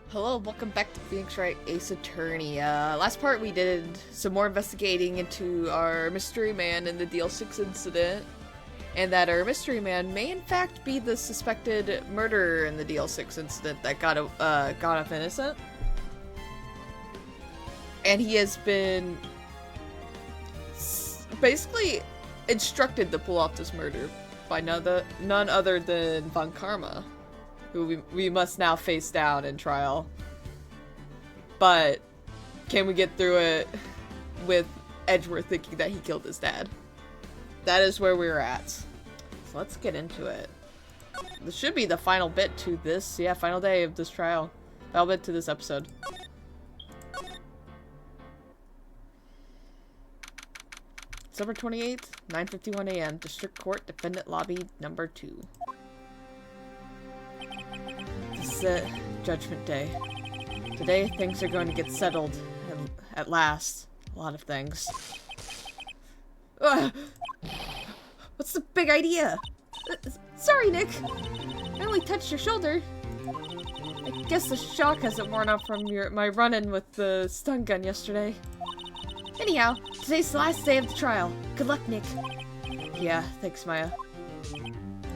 Hello, welcome back to Phoenix Wright Ace Attorney. Last part we did some more investigating into our mystery man in the DL6 incident, and that our mystery man may in fact be the suspected murderer in the DL6 incident that got off innocent. And he has been basically instructed to pull off this murder by none other than Von Karma, who we must now face down in trial. But can we get through it with Edgeworth thinking that he killed his dad? That is where we're at. So let's get into it. This should be the final bit to this, final day of this trial. Final bit to this episode. December 28th, 9:51 a.m. District Court, Defendant Lobby, number 2. This is it. Judgment Day. Today, things are going to get settled. At last. A lot of things. Ugh. What's the big idea? Sorry, Nick. I only touched your shoulder. I guess the shock hasn't worn off from my run-in with the stun gun yesterday. Anyhow, today's the last day of the trial. Good luck, Nick. Yeah, thanks, Maya.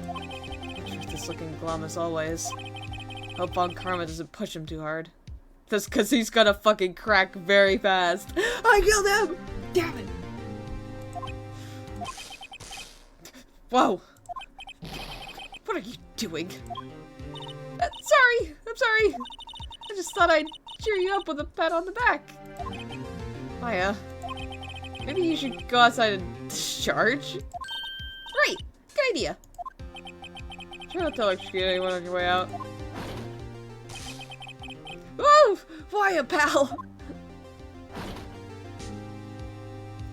Edgeworth is looking glum as always. Hope Von Karma doesn't push him too hard. That's because he's gonna fucking crack very fast. I killed him! Damn it! Whoa! What are you doing? Sorry! I'm sorry! I just thought I'd cheer you up with a pat on the back. Maya, maybe you should go outside and discharge? Right! Good idea! Try not to electrocute anyone on your way out. Whoa! Maya, pal!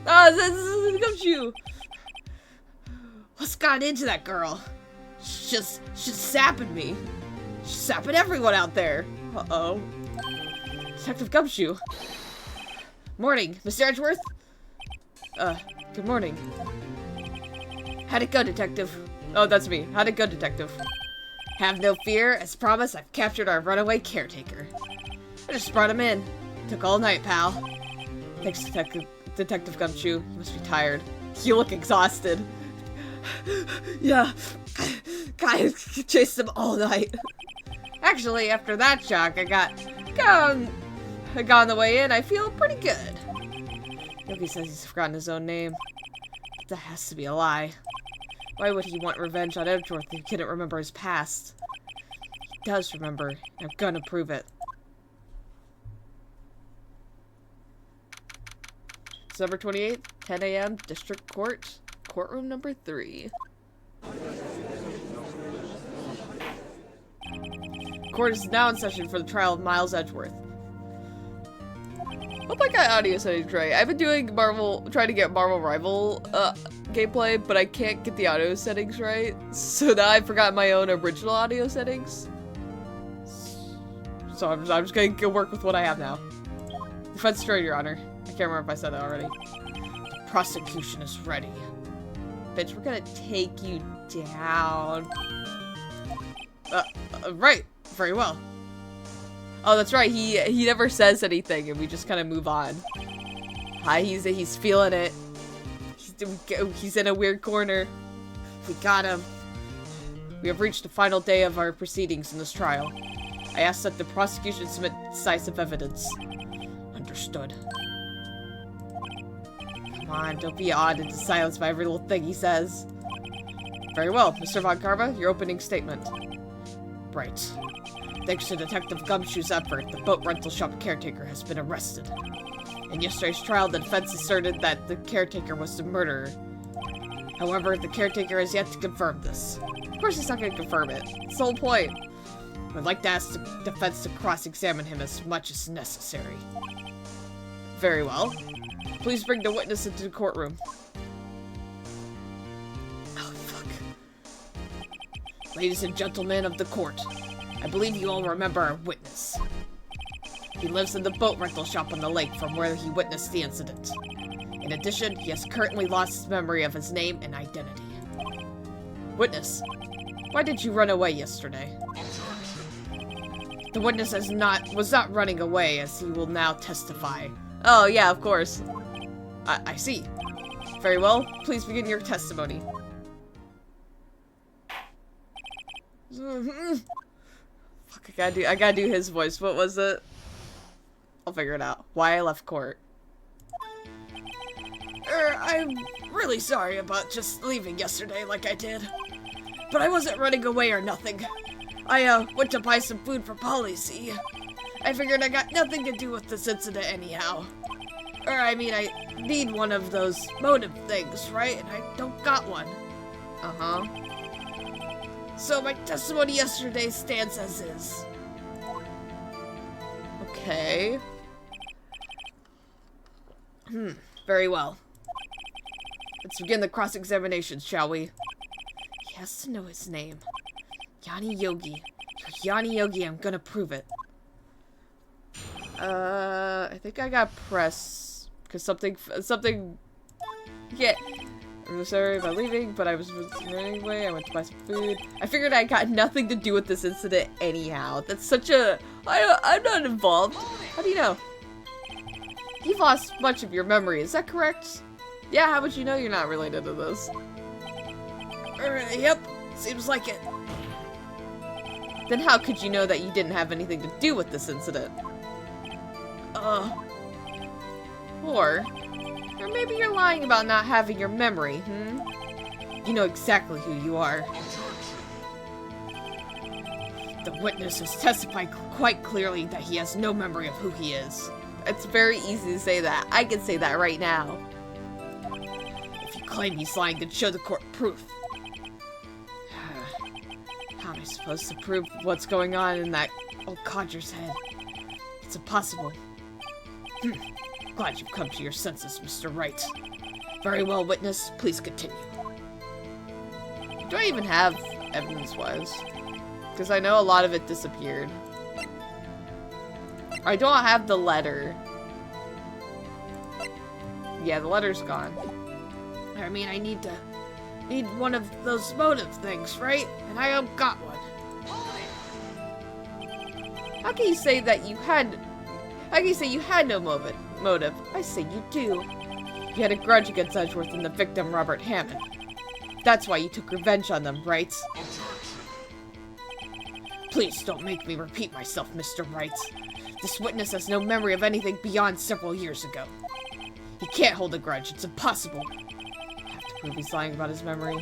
This comes you! What's gotten into that girl? She's sapping me. She's sapping everyone out there. Uh-oh. Detective Gumshoe. Morning, Mr. Edgeworth? Good morning. How'd it go, Detective? Oh, that's me. How'd it go, Detective? Have no fear. As promised, I've captured our runaway caretaker. I just brought him in. Took all night, pal. Thanks, Detective Gumshoe. You must be tired. You look exhausted. Yeah. Guys chased him all night. Actually, after that shock, I got on the way in, I feel pretty good. Yogi says he's forgotten his own name. That has to be a lie. Why would he want revenge on Edgeworth if he couldn't remember his past? He does remember. I'm gonna prove it. December 28th, 10 a.m., District Court, courtroom number 3. Court is now in session for the trial of Miles Edgeworth. Hope I got audio settings right. I've been doing trying to get Marvel Rival gameplay, but I can't get the audio settings right. So now I've forgotten my own original audio settings. So I'm just gonna go work with what I have now. Defense straight, Your Honor. I can't remember if I said that already. The prosecution is ready. Bitch, we're gonna take you down. Right. Very well. Oh, that's right. He never says anything, and we just kind of move on. Hi, he's feeling it. He's in a weird corner. We got him. We have reached the final day of our proceedings in this trial. I ask that the prosecution submit decisive evidence. Understood. Come on, don't be awed into silence by every little thing he says. Very well, Mr. Von Karma, your opening statement. Right. Thanks to Detective Gumshoe's effort, the boat rental shop caretaker has been arrested. In yesterday's trial, the defense asserted that the caretaker was the murderer. However, the caretaker has yet to confirm this. Of course he's not going to confirm it. It's the whole point. I'd like to ask the defense to cross-examine him as much as necessary. Very well. Please bring the witness into the courtroom. Oh, fuck. Ladies and gentlemen of the court, I believe you all remember our witness. He lives in the boat rental shop on the lake from where he witnessed the incident. In addition, he has currently lost his memory of his name and identity. Witness, why did you run away yesterday? The witness was not running away, as he will now testify. Oh, yeah, of course. I see. Very well. Please begin your testimony. Fuck, I gotta do his voice. What was it? I'll figure it out. Why I left court. I'm really sorry about just leaving yesterday like I did. But I wasn't running away or nothing. I, went to buy some food for Polly, see? I figured I got nothing to do with this incident anyhow. I mean, I need one of those motive things, right? And I don't got one. Uh-huh. So my testimony yesterday stands as is. Okay. Very well. Let's begin the cross-examination, shall we? He has to know his name. Yanni Yogi. You're Yanni Yogi, I'm gonna prove it. I think I got press. Because something... Yeah. I'm sorry about leaving, but I was anyway. I went to buy some food. I figured I got nothing to do with this incident anyhow. That's such a... I'm not involved. How do you know? You've lost much of your memory, is that correct? Yeah, how would you know you're not related to this? Yep, seems like it. Then how could you know that you didn't have anything to do with this incident? Or maybe you're lying about not having your memory, You know exactly who you are. The witness has testified quite clearly that he has no memory of who he is. It's very easy to say that. I can say that right now. If you claim he's lying, then show the court proof. How am I supposed to prove what's going on in that old codger's head? It's impossible. Glad you've come to your senses, Mr. Wright. Very well, witness. Please continue. Do I even have evidence-wise? Because I know a lot of it disappeared. I don't have the letter. Yeah, the letter's gone. I mean, I need one of those motive things, right? And I haven't got one. How can you say that you had... How can you say you had no motive? I say you do. You had a grudge against Edgeworth and the victim, Robert Hammond. That's why you took revenge on them, right? Please don't make me repeat myself, Mr. Wright. This witness has no memory of anything beyond several years ago. He can't hold a grudge. It's impossible. I have to prove he's lying about his memory.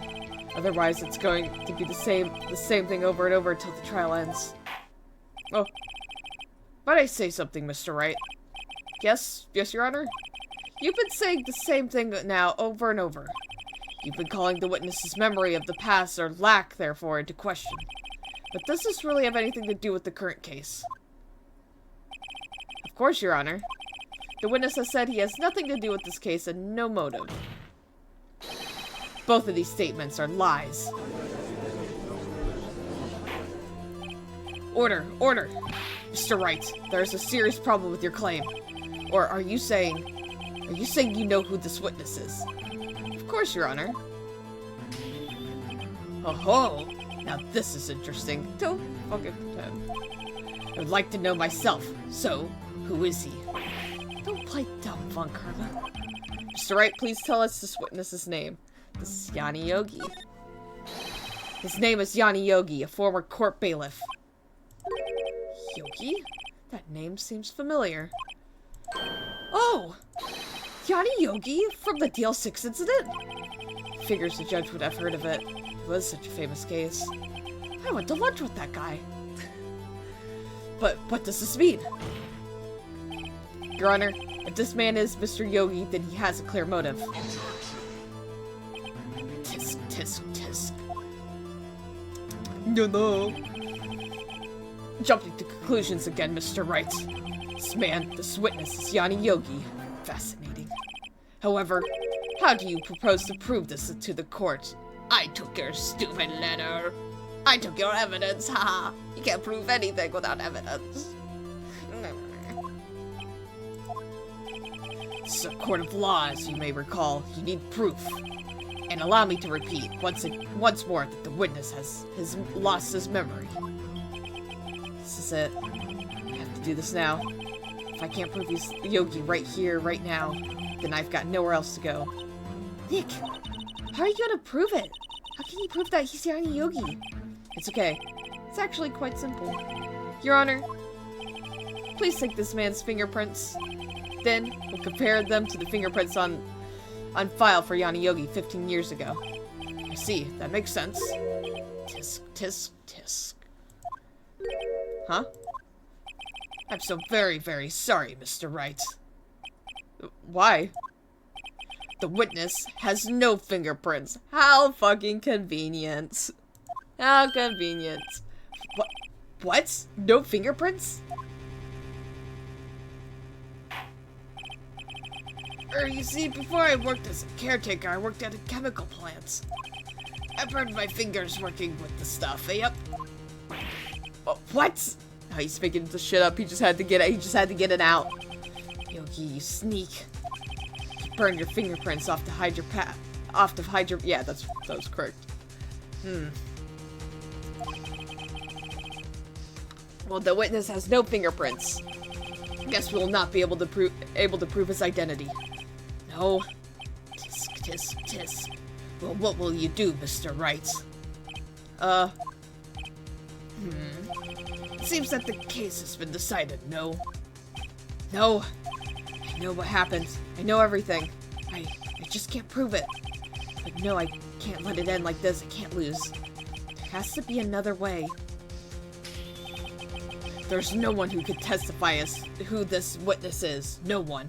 Otherwise, it's going to be the same thing over and over until the trial ends. Oh. Might I say something, Mr. Wright? Yes, Your Honor? You've been saying the same thing now over and over. You've been calling the witness's memory of the past or lack, therefore, into question. But does this really have anything to do with the current case? Of course, Your Honor. The witness has said he has nothing to do with this case and no motive. Both of these statements are lies. Order! Order! Mr. Wright, there is a serious problem with your claim. Or are you saying you know who this witness is? Of course, Your Honor. Oh-ho! Now this is interesting. Don't fucking pretend. I would like to know myself. So, who is he? Don't play dumb, Von Carla. Mr. Wright, please tell us this witness's name. This is Yanni Yogi. His name is Yanni Yogi, a former court bailiff. Yogi? That name seems familiar. Oh! Yanni Yogi from the DL6 incident? Figures the judge would have heard of it. It was such a famous case. I went to lunch with that guy. But what does this mean? Your Honor, if this man is Mr. Yogi, then he has a clear motive. Tisk, tisk, tisk. No. Jumping to conclusions again, Mr. Wright. This witness is Yanni Yogi. Fascinating. However, how do you propose to prove this to the court? I took your stupid letter. I took your evidence, haha. You can't prove anything without evidence. It's a court of law, as you may recall. You need proof. And allow me to repeat once more that the witness has lost his memory. This is it. I have to do this now. If I can't prove he's Yogi right here, right now, then I've got nowhere else to go. Nick! How are you gonna prove it? How can you prove that he's Yanni Yogi? It's okay. It's actually quite simple. Your Honor, please take this man's fingerprints. Then, we'll compare them to the fingerprints on file for Yanni Yogi 15 years ago. I see. That makes sense. Tisk, tisk, tisk. Huh? I'm so very, very sorry, Mr. Wright. Why? The witness has no fingerprints. How fucking convenient. How convenient. What? What? No fingerprints? You see, before I worked as a caretaker, I worked at a chemical plant. I burned my fingers working with the stuff. Yep. What? Oh, he's making the shit up. He just had to get it. He just had to get it out. Yogi, you sneak. You burned your fingerprints off to hide your yeah, that was correct. Well, the witness has no fingerprints. Guess we will not be able to prove his identity. No. Tisk, tisk, tisk. Well, what will you do, Mr. Wright? It seems that the case has been decided, no? No. I know what happened. I know everything. I just can't prove it. But no, I can't let it end like this. I can't lose. There has to be another way. There's no one who could testify as who this witness is. No one.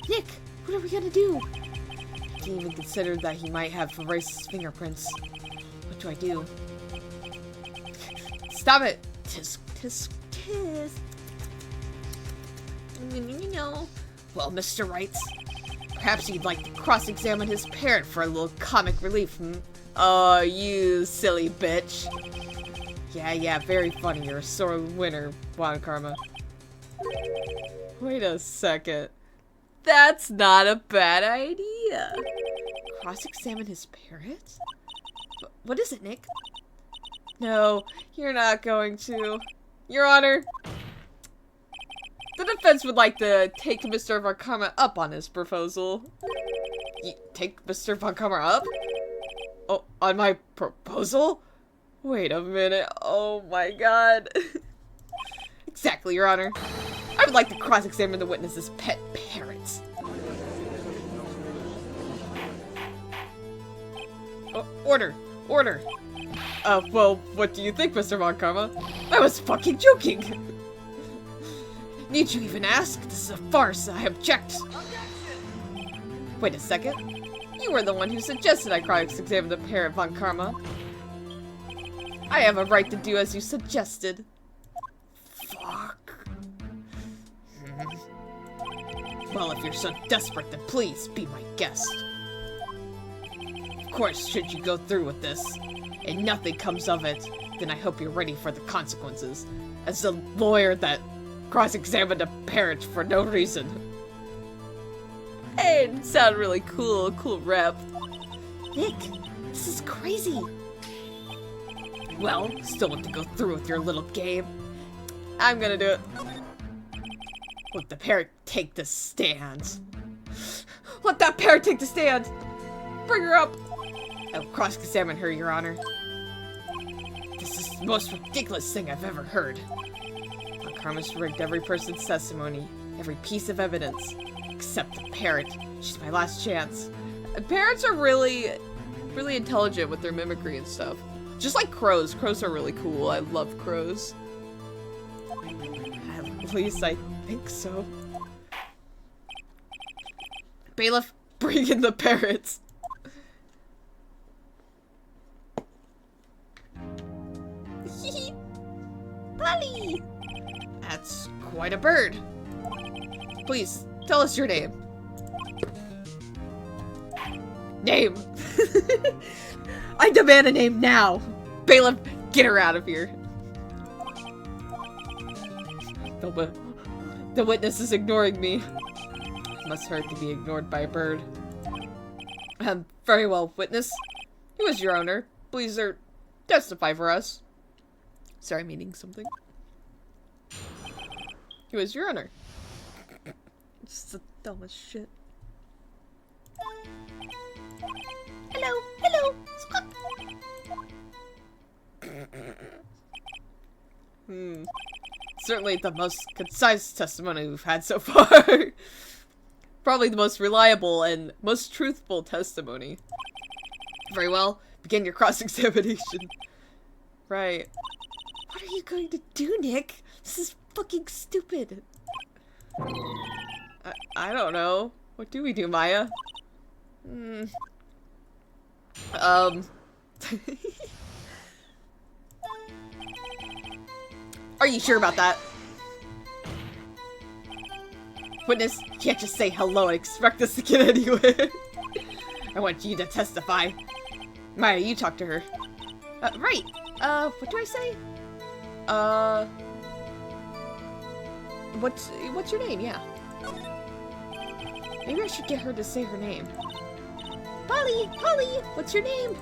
Nick, what are we gonna do? I didn't even consider that he might have erased his fingerprints. What do I do? Stop it! Tisk, tisk, tisk. No. Well, Mr. Wright, perhaps you'd like to cross-examine his parent for a little comic relief, hmm? Oh, you silly bitch. Yeah, very funny. You're a sore winner, Von Karma. Wait a second. That's not a bad idea. Cross-examine his parents? What is it, Nick? No, you're not going to. Your Honor, the defense would like to take Mr. Von Karma up on his proposal. You take Mr. Von Karma up? Oh, on my proposal? Wait a minute. Oh my god. Exactly, Your Honor. I would like to cross-examine the witness's pet parents. Oh, order. Well, what do you think, Mr. Von Karma? I was fucking joking! Need you even ask? This is a farce. I object. Wait a second. You were the one who suggested I cross-examine the parent, Von Karma. I have a right to do as you suggested. Fuck. Well, if you're so desperate, then please be my guest. Of course, should you go through with this, and nothing comes of it, then I hope you're ready for the consequences. As the lawyer that cross-examined a parent for no reason. Hey, it sounded really cool. Cool rep. Nick, this is crazy. Well, still want to go through with your little game. I'm gonna do it. Let the parent take the stand. Let that parent take the stand! Bring her up! I'll cross-examine her, Your Honor. This is the most ridiculous thing I've ever heard. Von Karma's rigged every person's testimony, every piece of evidence, except the parent. She's my last chance. Parents are really intelligent with their mimicry and stuff. Just like crows. Crows are really cool. I love crows. At least I think so. Bailiff, bring in the parrots. Polly! That's quite a bird. Please, tell us your name. Name! I demand a name now! Bailiff, get her out of here. The witness is ignoring me. It must hurt to be ignored by a bird. Very well, witness. Who is your owner? Please, sir, testify for us. Sorry, meaning something. He was your owner. It's the dumbest shit. Hello, hello. Certainly the most concise testimony we've had so far. Probably the most reliable and most truthful testimony. Very well. Begin your cross-examination. Right. What are you going to do, Nick? This is fucking stupid. I don't know. What do we do, Maya? Are you sure about that? Witness, you can't just say hello and expect us to get anywhere. I want you to testify. Maya, you talk to her. Right. What do I say? What's your name? Yeah. Maybe I should get her to say her name. Polly, Polly, what's your name?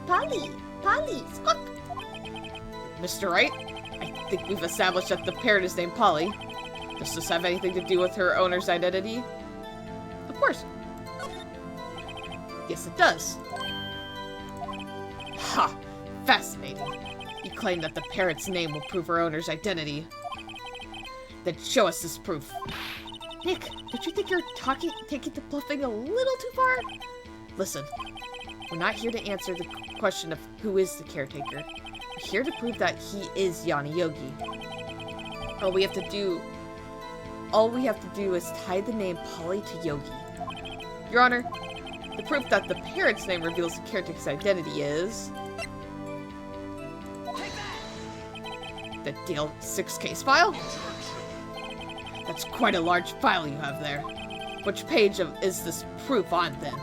Polly, Polly, squawk. Mr. Wright, I think we've established that the parrot is named Polly. Does this have anything to do with her owner's identity? Of course. Yes, it does. Ha! Fascinating. You claim that the parrot's name will prove her owner's identity. Then show us this proof. Nick, don't you think you're taking the bluffing a little too far? Listen, we're not here to answer the question of who is the caretaker. We're here to prove that he is Yanni Yogi. All we have to do is tie the name Polly to Yogi. Your Honor, the proof that the parrot's name reveals the caretaker's identity is... the Deal 6 case file? That's quite a large file you have there. Which page is this proof on, then?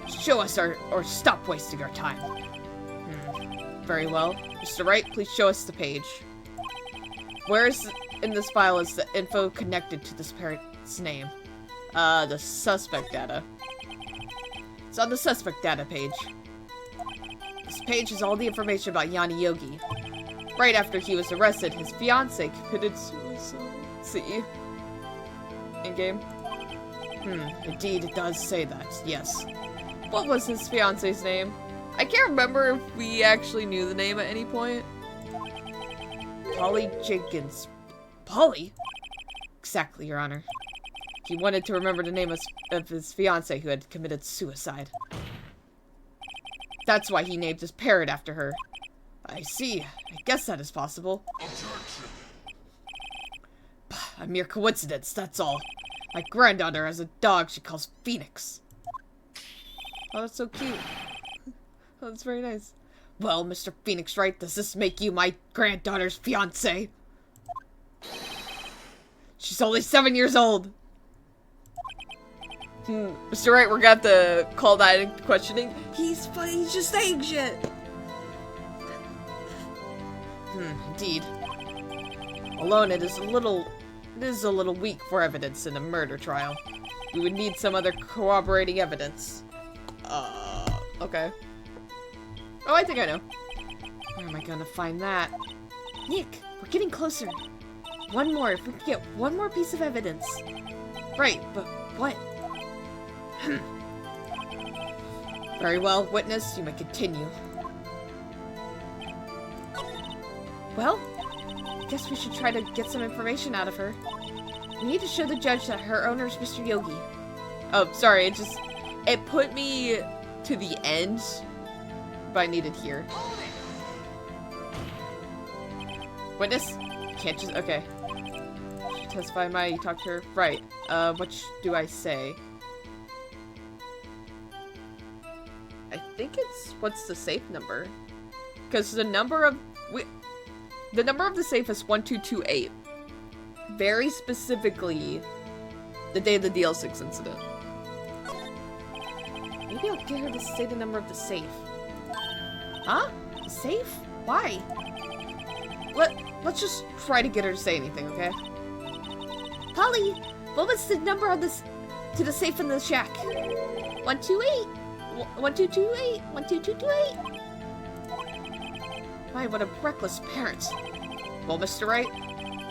Show us or stop wasting our time. Very well. Mr. Wright, please show us the page. Where in this file is the info connected to this parrot's name? The suspect data. It's on the suspect data page. This page has all the information about Yanni Yogi. Right after he was arrested, his fiancée committed suicide. See? In-game? Indeed, it does say that, yes. What was his fiancée's name? I can't remember if we actually knew the name at any point. Polly Jenkins. Polly? Exactly, Your Honor. He wanted to remember the name of his fiancée who had committed suicide. That's why he named his parrot after her. I see. I guess that is possible. A mere coincidence, that's all. My granddaughter has a dog she calls Phoenix. Oh, that's so cute. Oh, that's very nice. Well, Mr. Phoenix Wright, does this make you my granddaughter's fiancé? She's only 7 years old. Mr. Wright, we're gonna have to call that into questioning. He's just saying shit. Indeed. Alone, it is a little weak for evidence in a murder trial. We would need some other corroborating evidence. Okay. Oh, I think I know. Where am I gonna find that? Nick, we're getting closer. One more, if we can get one more piece of evidence. Right, but what? Very well, witness, you may continue. Well, I guess we should try to get some information out of her. We need to show the judge that her owner is Mr. Yogi. Oh, sorry, it put me to the end, but I needed here. Witness? Can't just, okay. Testify, Maya, you talk to her. Right, what do I say? I think it's, what's the safe number? Because the number of the safe is 1228. Very specifically, the day of the DL6 incident. Maybe I'll get her to say the number of the safe. Huh? The safe? Why? Let's just try to get her to say anything, okay? Polly, what was the number on this to the safe in the shack? 128. 1228. 1228. My, what a reckless parent. Well, Mr. Wright,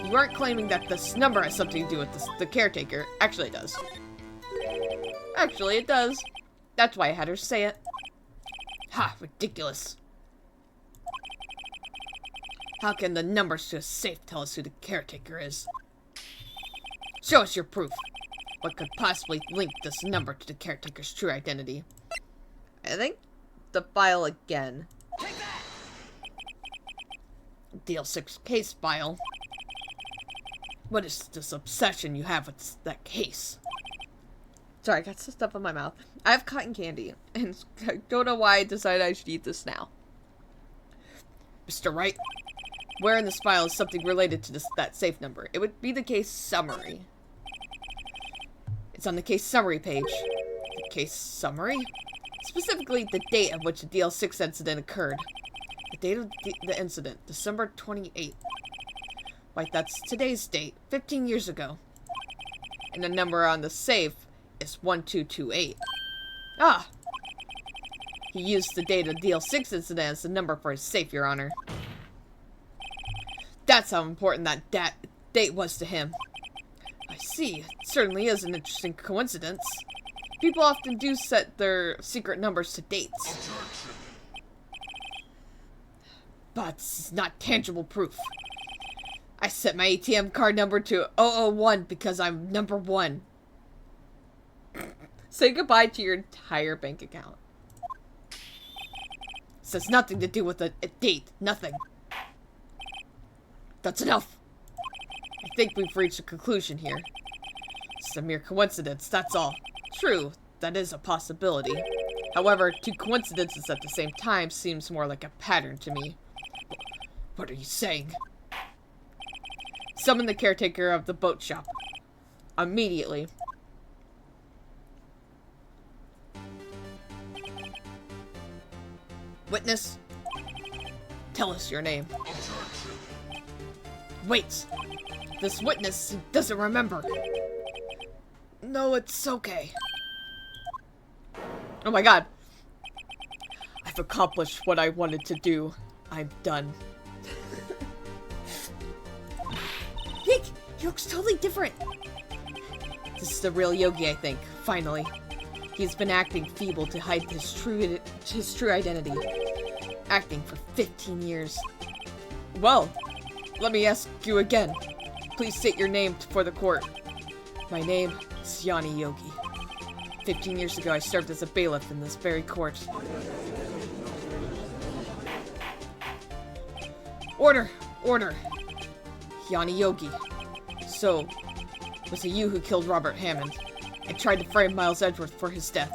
you aren't claiming that this number has something to do with the caretaker. Actually, it does. Actually, it does. That's why I had her say it. Ha, ridiculous. How can the numbers to a safe tell us who the caretaker is? Show us your proof. What could possibly link this number to the caretaker's true identity? I think the file again. Deal 6 case file. What is this obsession you have with that case? Sorry, I got some stuff in my mouth. I have cotton candy, and I don't know why I decided I should eat this now. Mr. Wright, where in this file is something related to that safe number? It would be the case summary. It's on the case summary page. The case summary? Specifically, the date of which the DL6 incident occurred. The date of the incident, December 28th. Why, that's today's date, 15 years ago. And the number on the safe is 1228. Ah! He used the date of the DL6 incident as the number for his safe, Your Honor. That's how important that date was to him. I see. It certainly is an interesting coincidence. People often do set their secret numbers to dates. But it's not tangible proof. I set my ATM card number to 001 because I'm number 1. Say goodbye to your entire bank account. This has nothing to do with a date. Nothing. That's enough. I think we've reached a conclusion here. It's a mere coincidence, that's all. True, that is a possibility. However, two coincidences at the same time seems more like a pattern to me. What are you saying? Summon the caretaker of the boat shop. Immediately. Witness, tell us your name. Wait! This witness doesn't remember. No, it's okay. Oh my god. I've accomplished what I wanted to do. I'm done. Nick, he looks totally different. This is the real Yogi, I think. Finally. He's been acting feeble to hide his true identity. Acting for 15 years. Well, let me ask you again. Please state your name for the court. My name is Yanni Yogi. 15 years ago, I served as a bailiff in this very court. Order! Order! Yanni Yogi. So, was it you who killed Robert Hammond and tried to frame Miles Edgeworth for his death?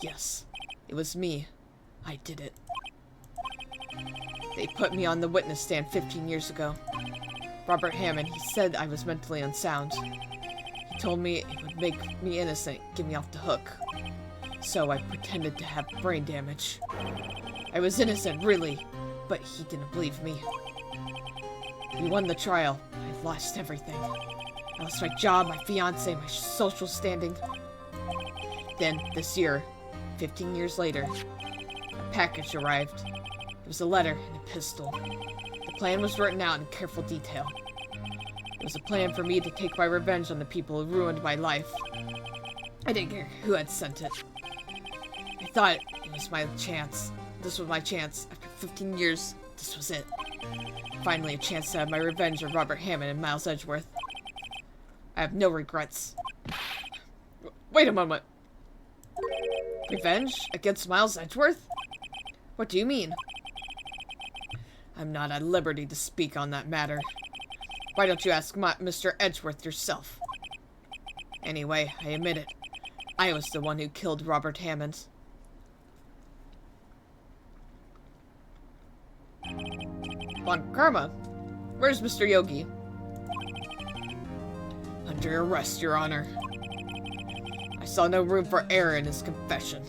Yes, it was me. I did it. They put me on the witness stand 15 years ago. Robert Hammond, he said I was mentally unsound. He told me it would make me innocent, get me off the hook. So I pretended to have brain damage. I was innocent, really, but he didn't believe me. We won the trial. I lost everything. I lost my job, my fiancé, my social standing. Then, this year, 15 years later, a package arrived. It was a letter and a pistol. The plan was written out in careful detail. It was a plan for me to take my revenge on the people who ruined my life. I didn't care who had sent it. I thought it was my chance. This was my chance. After 15 years, this was it. Finally, a chance to have my revenge on Robert Hammond and Miles Edgeworth. I have no regrets. Wait a moment. Revenge? Against Miles Edgeworth? What do you mean? I'm not at liberty to speak on that matter. Why don't you ask Mr. Edgeworth yourself? Anyway, I admit it. I was the one who killed Robert Hammond. Von Karma? Where's Mr. Yogi? Under arrest, Your Honor. I saw no room for error in his confession.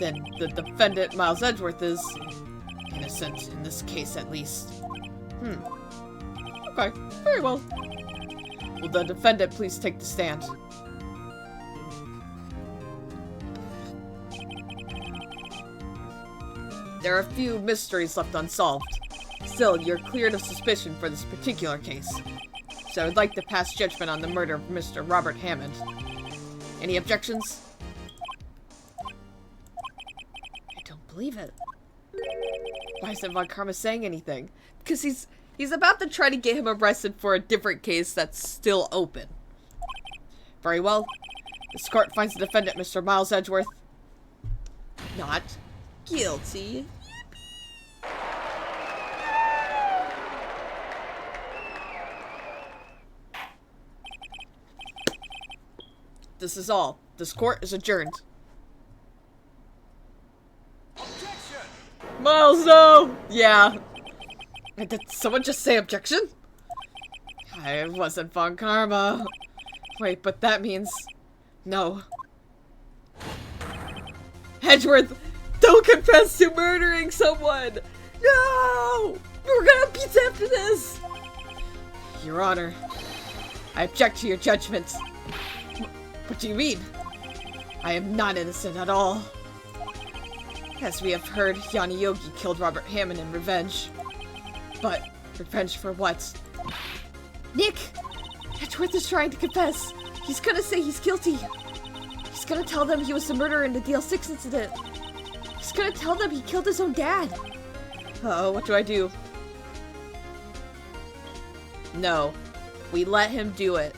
Then the defendant, Miles Edgeworth, is innocent, in this case at least. Okay, very well. Will the defendant please take the stand? There are a few mysteries left unsolved. Still, you're cleared of suspicion for this particular case. So I'd like to pass judgment on the murder of Mr. Robert Hammond. Any objections? I don't believe it. Why isn't Von Karma saying anything? Because he's about to try to get him arrested for a different case that's still open. Very well. This court finds the defendant, Mr. Miles Edgeworth, not guilty. This is all. This court is adjourned. Objection! Miles, no! Yeah. Did someone just say objection? It wasn't Von Karma. Wait, but that means... No. Edgeworth, don't confess to murdering someone! No! We're gonna beat after this! Your Honor, I object to your judgment. What do you mean? I am not innocent at all. As we have heard, Yanni Yogi killed Robert Hammond in revenge. But, revenge for what? Nick! Edgeworth is trying to confess. He's gonna say he's guilty. He's gonna tell them he was the murderer in the DL6 incident. He's gonna tell them he killed his own dad. Uh-oh, what do I do? No. We let him do it.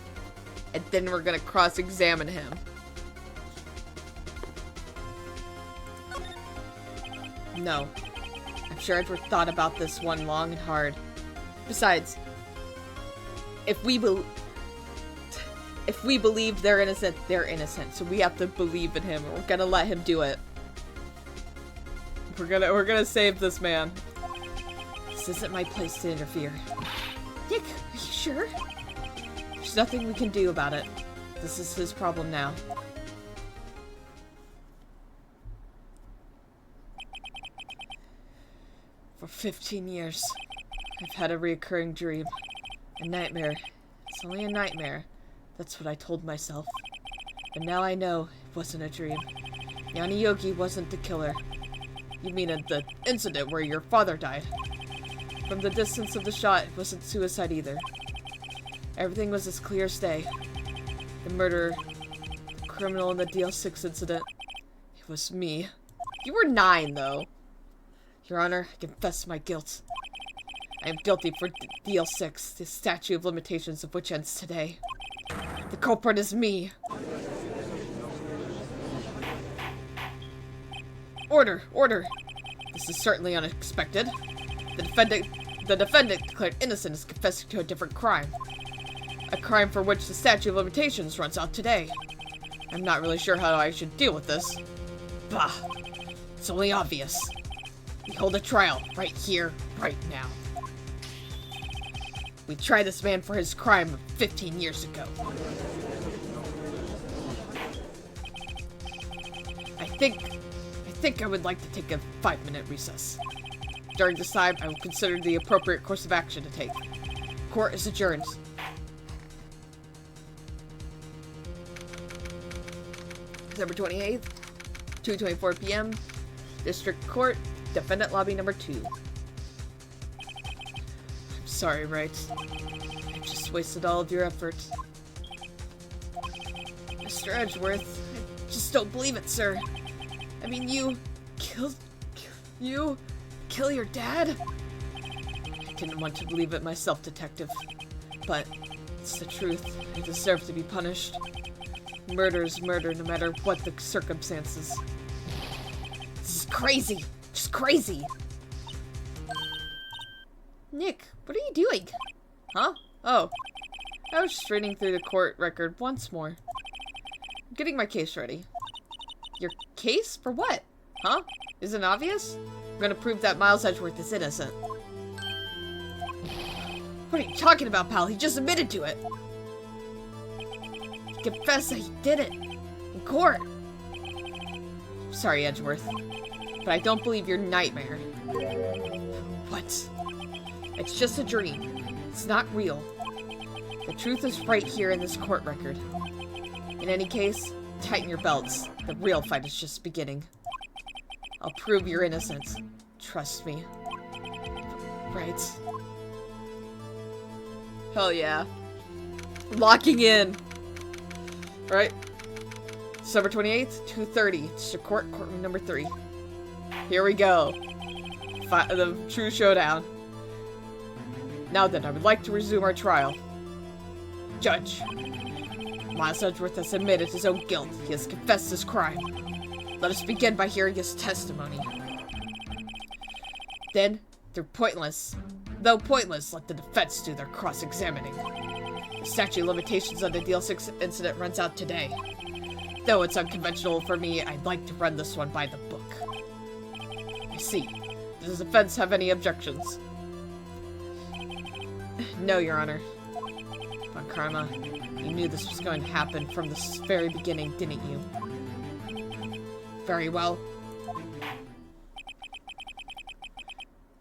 And then we're gonna cross-examine him. No. I'm sure Edward thought about this one long and hard. Besides, if we believe they're innocent, they're innocent. So we have to believe in him. We're gonna let him do it. We're gonna save this man. This isn't my place to interfere. Nick, are you sure? There's nothing we can do about it. This is his problem now. For 15 years, I've had a recurring dream. A nightmare. It's only a nightmare. That's what I told myself. But now I know it wasn't a dream. Yanni Yogi wasn't the killer. You mean at the incident where your father died? From the distance of the shot, it wasn't suicide either. Everything was as clear as day. The murderer, the criminal in the DL6 incident, it was me. You were 9, though. Your Honor, I confess my guilt. I am guilty for DL6, the statute of limitations of which ends today. The culprit is me. Order! Order! This is certainly unexpected. The defendant declared innocent is confessing to a different crime. A crime for which the statute of limitations runs out today. I'm not really sure how I should deal with this. Bah! It's only obvious. We hold a trial right here, right now. We tried this man for his crime of 15 years ago. I think I would like to take a 5-minute recess. During this time, I will consider the appropriate course of action to take. Court is adjourned. December 28th, 2:24 p.m. District Court, Defendant Lobby number 2. I'm sorry, Wright. I just wasted all of your effort. Mr. Edgeworth, I just don't believe it, sir. I mean, you kill your dad? I didn't want to believe it myself, Detective. But it's the truth. I deserve to be punished. Murder is murder, no matter what the circumstances. This is crazy! Just crazy! Nick, what are you doing? Huh? Oh. I was just reading through the court record once more. I'm getting my case ready. Your case? For what? Huh? Isn't it obvious? I'm gonna prove that Miles Edgeworth is innocent. What are you talking about, pal? He just admitted to it! He confessed that he did it! In court! Sorry, Edgeworth, but I don't believe your nightmare. What? It's just a dream. It's not real. The truth is right here in this court record. In any case, tighten your belts. The real fight is just beginning. I'll prove your innocence. Trust me. Right. Hell yeah. Locking in. Right. December 28th, 2:30. District Court, courtroom number 3. Here we go. The true showdown. Now then, I would like to resume our trial. Judge. Miles Edgeworth has admitted his own guilt. He has confessed his crime. Let us begin by hearing his testimony. Then, though pointless, let the defense do their cross-examining. The statute of limitations on the DL6 incident runs out today. Though it's unconventional for me, I'd like to run this one by the book. I see. Does the defense have any objections? No, Your Honor. Von Karma, you knew this was going to happen from the very beginning, didn't you? Very well.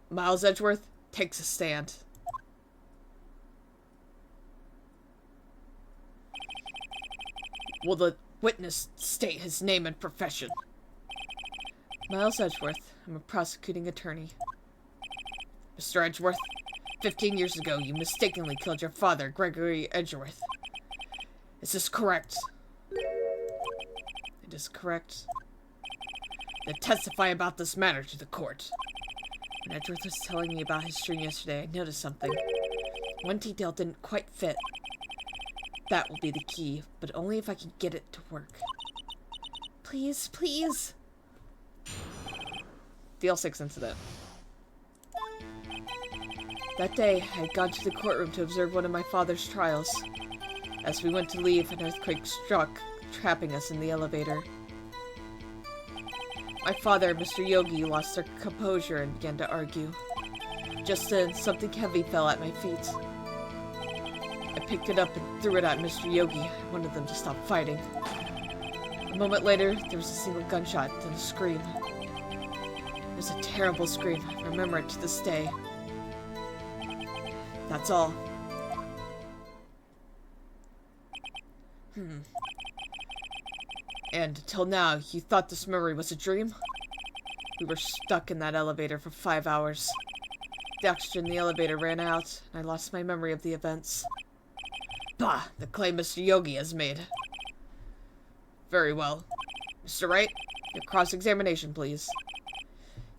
Miles Edgeworth takes a stand. Will the witness state his name and profession? Miles Edgeworth. I'm a prosecuting attorney. Mr. Edgeworth, 15 years ago, you mistakenly killed your father, Gregory Edgeworth. Is this correct? It is correct. Then testify about this matter to the court. When Edgeworth was telling me about his dream yesterday, I noticed something. One detail didn't quite fit. That will be the key, but only if I can get it to work. Please, please. DL6 incident. That day, I had gone to the courtroom to observe one of my father's trials. As we went to leave, an earthquake struck, trapping us in the elevator. My father and Mr. Yogi lost their composure and began to argue. Just then, something heavy fell at my feet. I picked it up and threw it at Mr. Yogi. I wanted them to stop fighting. A moment later, there was a single gunshot, then a scream. It was a terrible scream. I remember it to this day. That's all. And until now, you thought this memory was a dream? We were stuck in that elevator for 5 hours. The oxygen in the elevator ran out, and I lost my memory of the events. Bah! The claim Mr. Yogi has made. Very well. Mr. Wright, your cross-examination, please.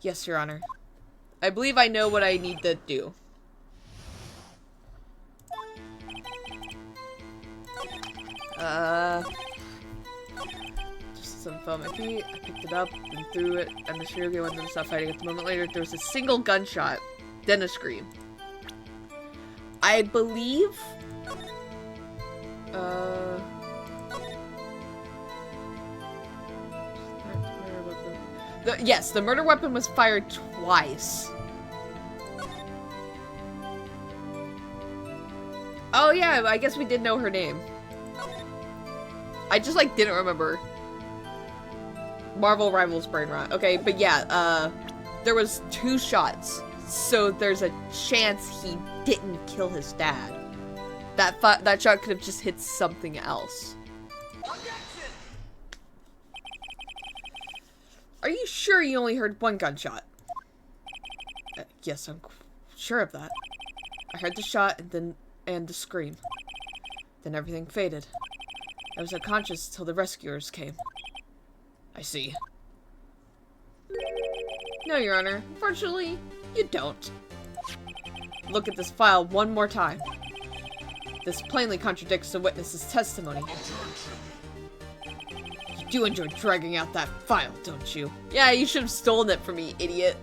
Yes, Your Honor. I believe I know what I need to do. Just some fell at my feet. I picked it up and threw it, and Mr. Yogi wanted to stop fighting. At the moment later, there was a single gunshot, then a scream. I believe... yes, the murder weapon was fired twice. Oh yeah, I guess we did know her name. I just, like, didn't remember. Marvel Rivals brain rot. Okay, but yeah, there was 2 shots. So there's a chance he didn't kill his dad. That shot could have just hit something else. Are you sure you only heard 1 gunshot? Yes, I'm sure of that. I heard the shot and the scream. Then everything faded. I was unconscious until the rescuers came. I see. No, Your Honor. Unfortunately, you don't. Look at this file one more time. This plainly contradicts the witness's testimony. You do enjoy dragging out that file, don't you? Yeah, you should have stolen it from me, idiot.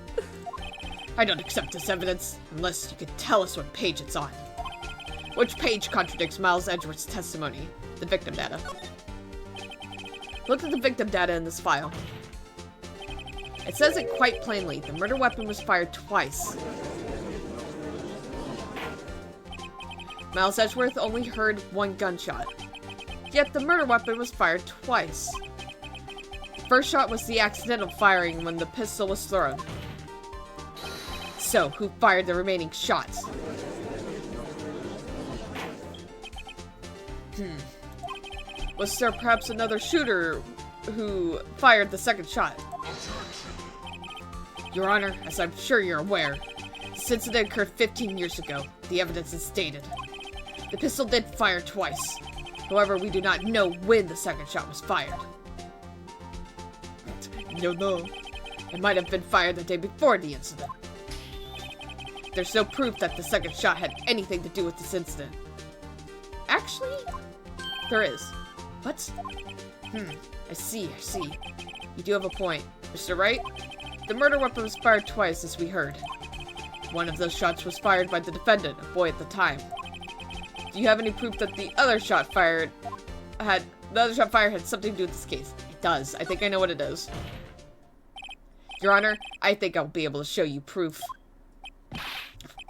I don't accept this evidence unless you could tell us what page it's on. Which page contradicts Miles Edgeworth's testimony? The victim data. Look at the victim data in this file. It says it quite plainly. The murder weapon was fired twice. Miles Edgeworth only heard 1 gunshot. Yet the murder weapon was fired twice. The first shot was the accidental firing when the pistol was thrown. So, who fired the remaining shots? Was there perhaps another shooter who fired the second shot? Your Honor, as I'm sure you're aware, this This incident occurred 15 years ago. The evidence is dated. The pistol did fire twice. However, we do not know when the second shot was fired. No. It might have been fired the day before the incident. There's no proof that the second shot had anything to do with this incident. Actually, there is. What? I see. You do have a point. Mr. Wright, the murder weapon was fired twice, as we heard. One of those shots was fired by the defendant, a boy at the time. Do you have any proof that the other shot fired had something to do with this case? It does. I think I know what it is. Your Honor, I think I'll be able to show you proof.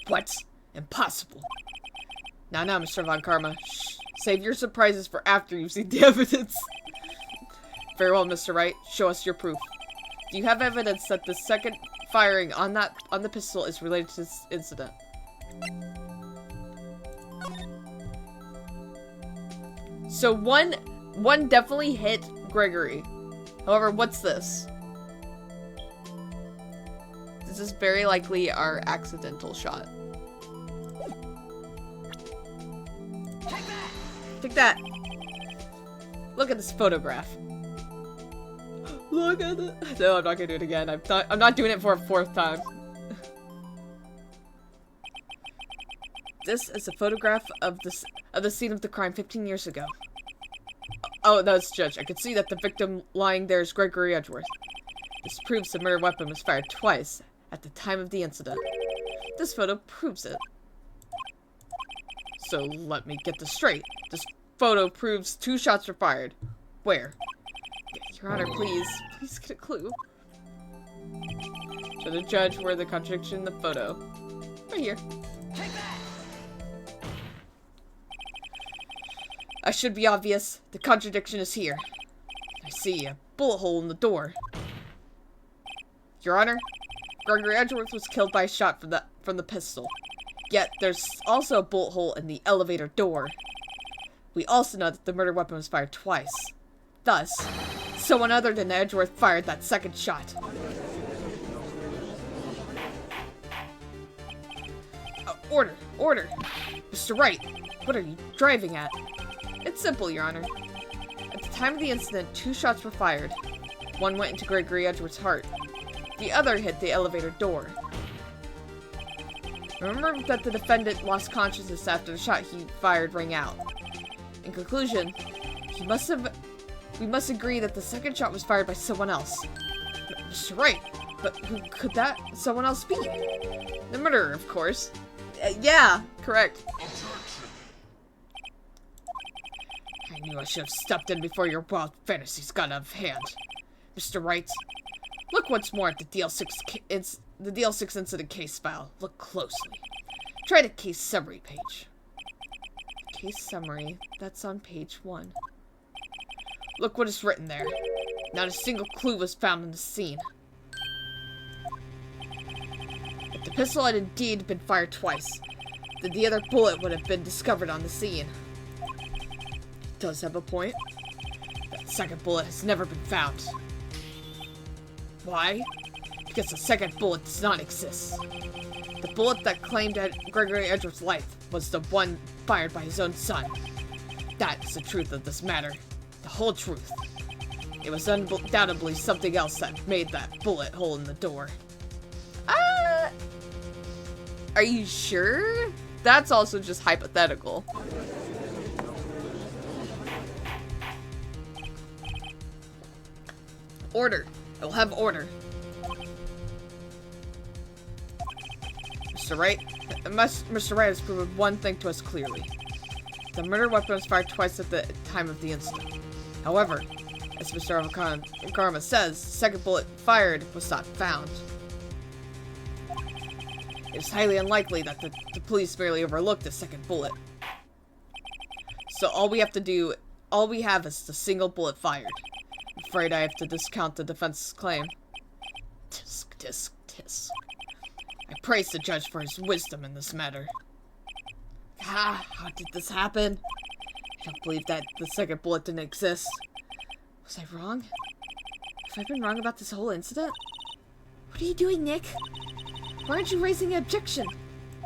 What? Impossible. Now, Mr. Von Karma. Shh. Save your surprises for after you've seen the evidence. Very well, Mr. Wright. Show us your proof. Do you have evidence that the second firing on the pistol is related to this incident? So one definitely hit Gregory. However, what's this? This is very likely our accidental shot. Take that! Look at this photograph. Look at it. No, I'm not gonna do it again. I'm not doing it for a fourth time. This is a photograph of the scene of the crime 15 years ago. Oh, that's Judge. I can see that the victim lying there is Gregory Edgeworth. This proves the murder weapon was fired twice at the time of the incident. This photo proves it. So let me get this straight. This photo proves 2 shots were fired. Where? Your Honor, please get a clue. Show the judge where the contradiction in the photo. Right here. I should be obvious. The contradiction is here. I see a bullet hole in the door. Your Honor, Gregory Edgeworth was killed by a shot from the pistol. Yet there's also a bullet hole in the elevator door. We also know that the murder weapon was fired twice. Thus, someone other than Edgeworth fired that second shot. Order! Mr. Wright, what are you driving at? It's simple, Your Honor. At the time of the incident, 2 shots were fired. One went into Gregory Edgeworth's heart. The other hit the elevator door. Remember that the defendant lost consciousness after the shot he fired rang out. In conclusion, we must agree that the second shot was fired by someone else. Mr. Wright, but who could that someone else be? The murderer, of course. Yeah, correct. I knew I should have stepped in before your wild fantasies got out of hand. Mr. Wright, look once more at the DL6 incident case file. Look closely. Try the case summary page. Case summary, that's on page 1. Look what is written there. Not a single clue was found in the scene. If the pistol had indeed been fired twice, then the other bullet would have been discovered on the scene. It does have a point. That second bullet has never been found. Why? Because the second bullet does not exist. The bullet that claimed Gregory Edgeworth's life was the one fired by his own son. That is the truth of this matter. The whole truth. It was undoubtedly something else that made that bullet hole in the door. Are you sure? That's also just hypothetical. Order. I will have order. Mr. Wright? Mr. Wright has proven one thing to us clearly. The murder weapon was fired twice at the time of the incident. However, as Mr. Karma says, the second bullet fired was not found. It is highly unlikely that the police merely overlooked the second bullet. So all we have is the single bullet fired. I'm afraid I have to discount the defense's claim. Tisk. I praise the judge for his wisdom in this matter. How did this happen? I don't believe that the second bullet didn't exist. Was I wrong? Have I been wrong about this whole incident? What are you doing, Nick? Why aren't you raising an objection?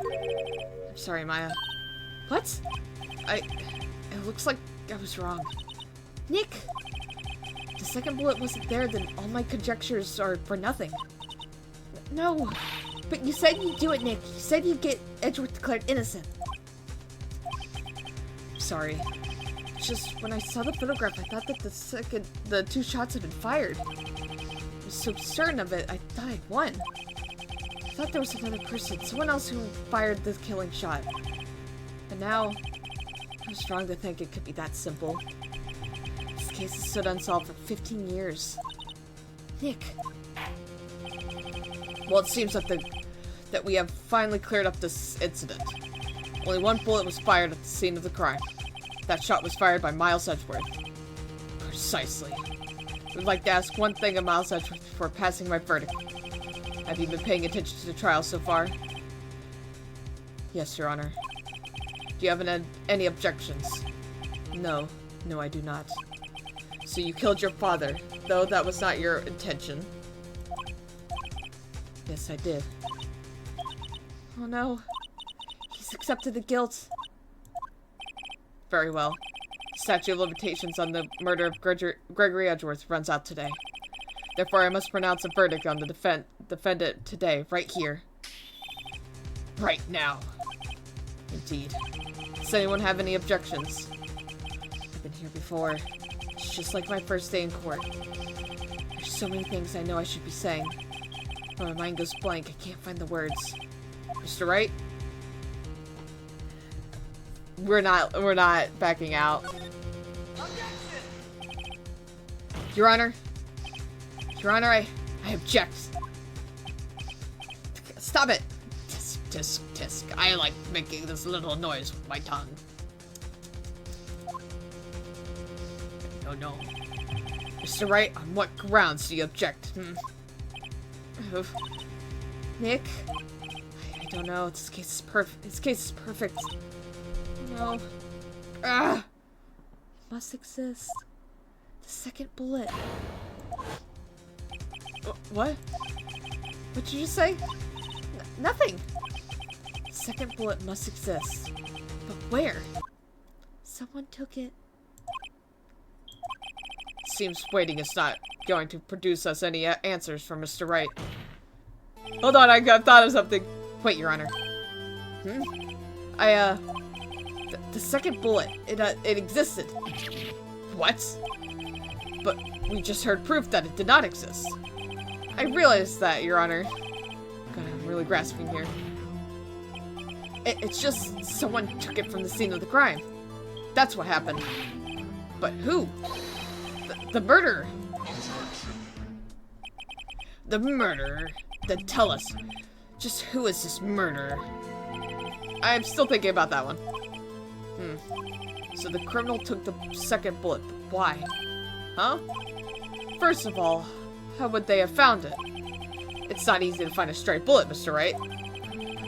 I'm sorry, Maya. What? It looks like I was wrong. Nick! If the second bullet wasn't there, then all my conjectures are for nothing. No! But you said you'd do it, Nick. You said you'd get Edgeworth declared innocent. Sorry. It's just, when I saw the photograph, I thought that the 2 shots had been fired. I was so certain of it, I thought I'd won. I thought there was another person, someone else who fired the killing shot. But now, I was wrong to think it could be that simple. This case has stood unsolved for 15 years. Nick. Well, it seems that we have finally cleared up this incident. Only 1 bullet was fired at the scene of the crime. That shot was fired by Miles Edgeworth. Precisely. We'd like to ask one thing of Miles Edgeworth before passing my verdict. Have you been paying attention to the trial so far? Yes, Your Honor. Do you have any objections? No, I do not. So you killed your father, though that was not your intention. Yes, I did. Oh no. He's accepted the guilt. Very well. The statute of limitations on the murder of Gregory Edgeworth runs out today. Therefore, I must pronounce a verdict on the defendant today, right here. Right now. Indeed. Does anyone have any objections? I've been here before. It's just like my first day in court. There's so many things I know I should be saying. But my mind goes blank. I can't find the words. Mr. Wright? We're not backing out. Your Honor? Your Honor, I object. Stop it! Tisk, tisk, tisk. I like making this little noise with my tongue. No. Mr. Wright, on what grounds do you object? Nick? I don't know. This case is perfect. This case is perfect. No. Ah! It must exist. The second bullet. What? What did you just say? Nothing. The second bullet must exist. But where? Someone took it. Seems waiting is not going to produce us any answers from Mr. Wright. Hold on, I thought of something. Wait, Your Honor. The second bullet, it existed. What? But we just heard proof that it did not exist. I realized that, Your Honor. God, I'm really grasping here. It's just someone took it from the scene of the crime. That's what happened. But who? The murderer. The murderer? Then tell us, just who is this murderer? I'm still thinking about that one. So the criminal took the second bullet, but why? Huh? First of all, how would they have found it? It's not easy to find a stray bullet, Mr. Wright.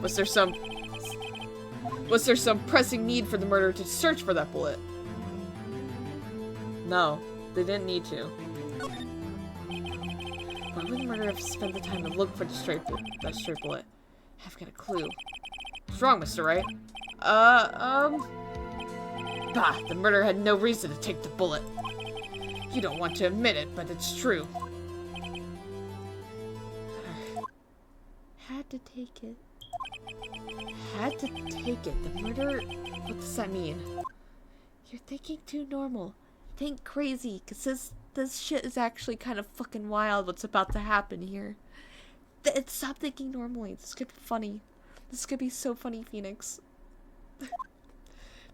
Was there some pressing need for the murderer to search for that bullet? No, they didn't need to. Why would the murderer have spent the time to look for the stray bullet? I've got a clue. What's wrong, Mr. Wright? The murderer had no reason to take the bullet. You don't want to admit it, but it's true. Had to take it. Had to take it. The murderer... What does that mean? You're thinking too normal. Think crazy, because this shit is actually kind of fucking wild what's about to happen here. Stop thinking normally. This could be funny. This could be so funny, Phoenix.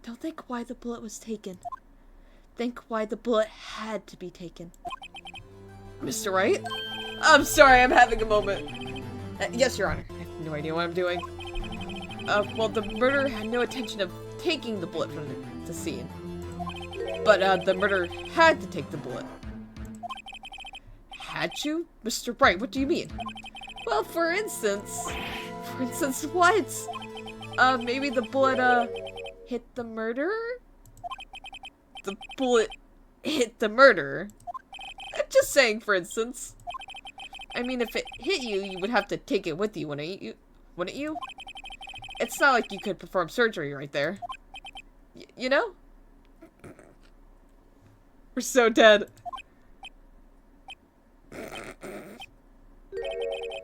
Don't think why the bullet was taken. Think why the bullet had to be taken. Mr. Wright? I'm sorry, I'm having a moment. Yes, Your Honor. I have no idea what I'm doing. Well, the murderer had no intention of taking the bullet from the scene. But, the murderer had to take the bullet. Had to? Mr. Wright, what do you mean? Well, for instance... For instance, what? Maybe the bullet, hit the murderer? The bullet hit the murderer? I'm just saying, for instance. I mean, if it hit you, you would have to take it with you, wouldn't you? wouldn't you? It's not like you could perform surgery right there. You know? We're so dead.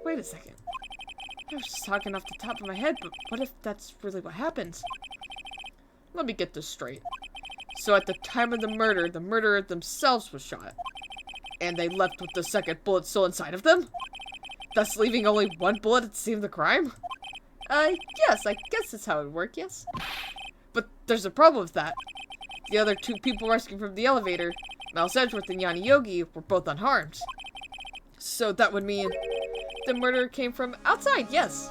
Wait a second. I was just talking off the top of my head, but what if that's really what happens? Let me get this straight. So at the time of the murderer themselves was shot. And they left with the second bullet still inside of them? Thus leaving only one bullet at the scene of the crime? Yes, I guess that's how it would work, yes. But there's a problem with that. The other two people rescued from the elevator, Miles Edgeworth and Yanni Yogi, were both unharmed. So that would mean the murderer came from outside, yes.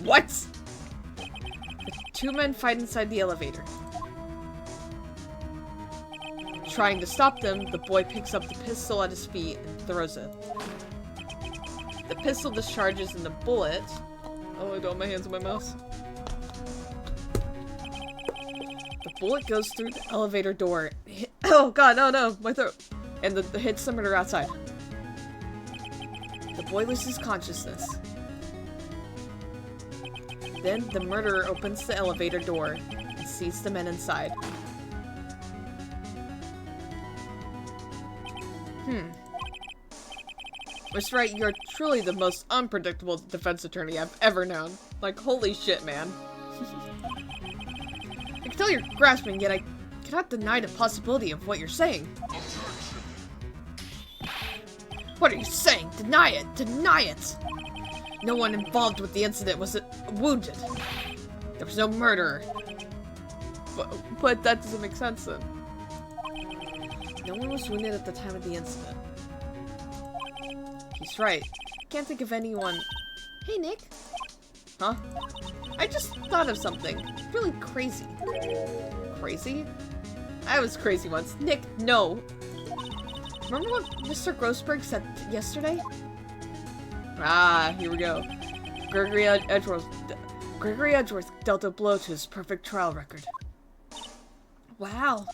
What? The two men fight inside the elevator. Trying to stop them, the boy picks up the pistol at his feet and throws it. The pistol discharges and the bullet... Oh, I don't have my hands on my mouse. The bullet goes through the elevator door. Oh god, no, my throat. And the hits the murderer outside. The boy loses consciousness. Then the murderer opens the elevator door and sees the men inside. Mr. Wright, you're truly the most unpredictable defense attorney I've ever known. Like, holy shit, man. I can tell you're grasping, yet I cannot deny the possibility of what you're saying. What are you saying? Deny it! Deny it! No one involved with the incident was wounded. There was no murderer. But that doesn't make sense then. No one was wounded at the time of the incident. He's right. Can't think of anyone. Hey, Nick. Huh? I just thought of something. Really crazy. Crazy? I was crazy once. Nick, no. Remember what Mr. Grossberg said yesterday? Ah, here we go. Gregory Edgeworth dealt a blow to his perfect trial record. Wow.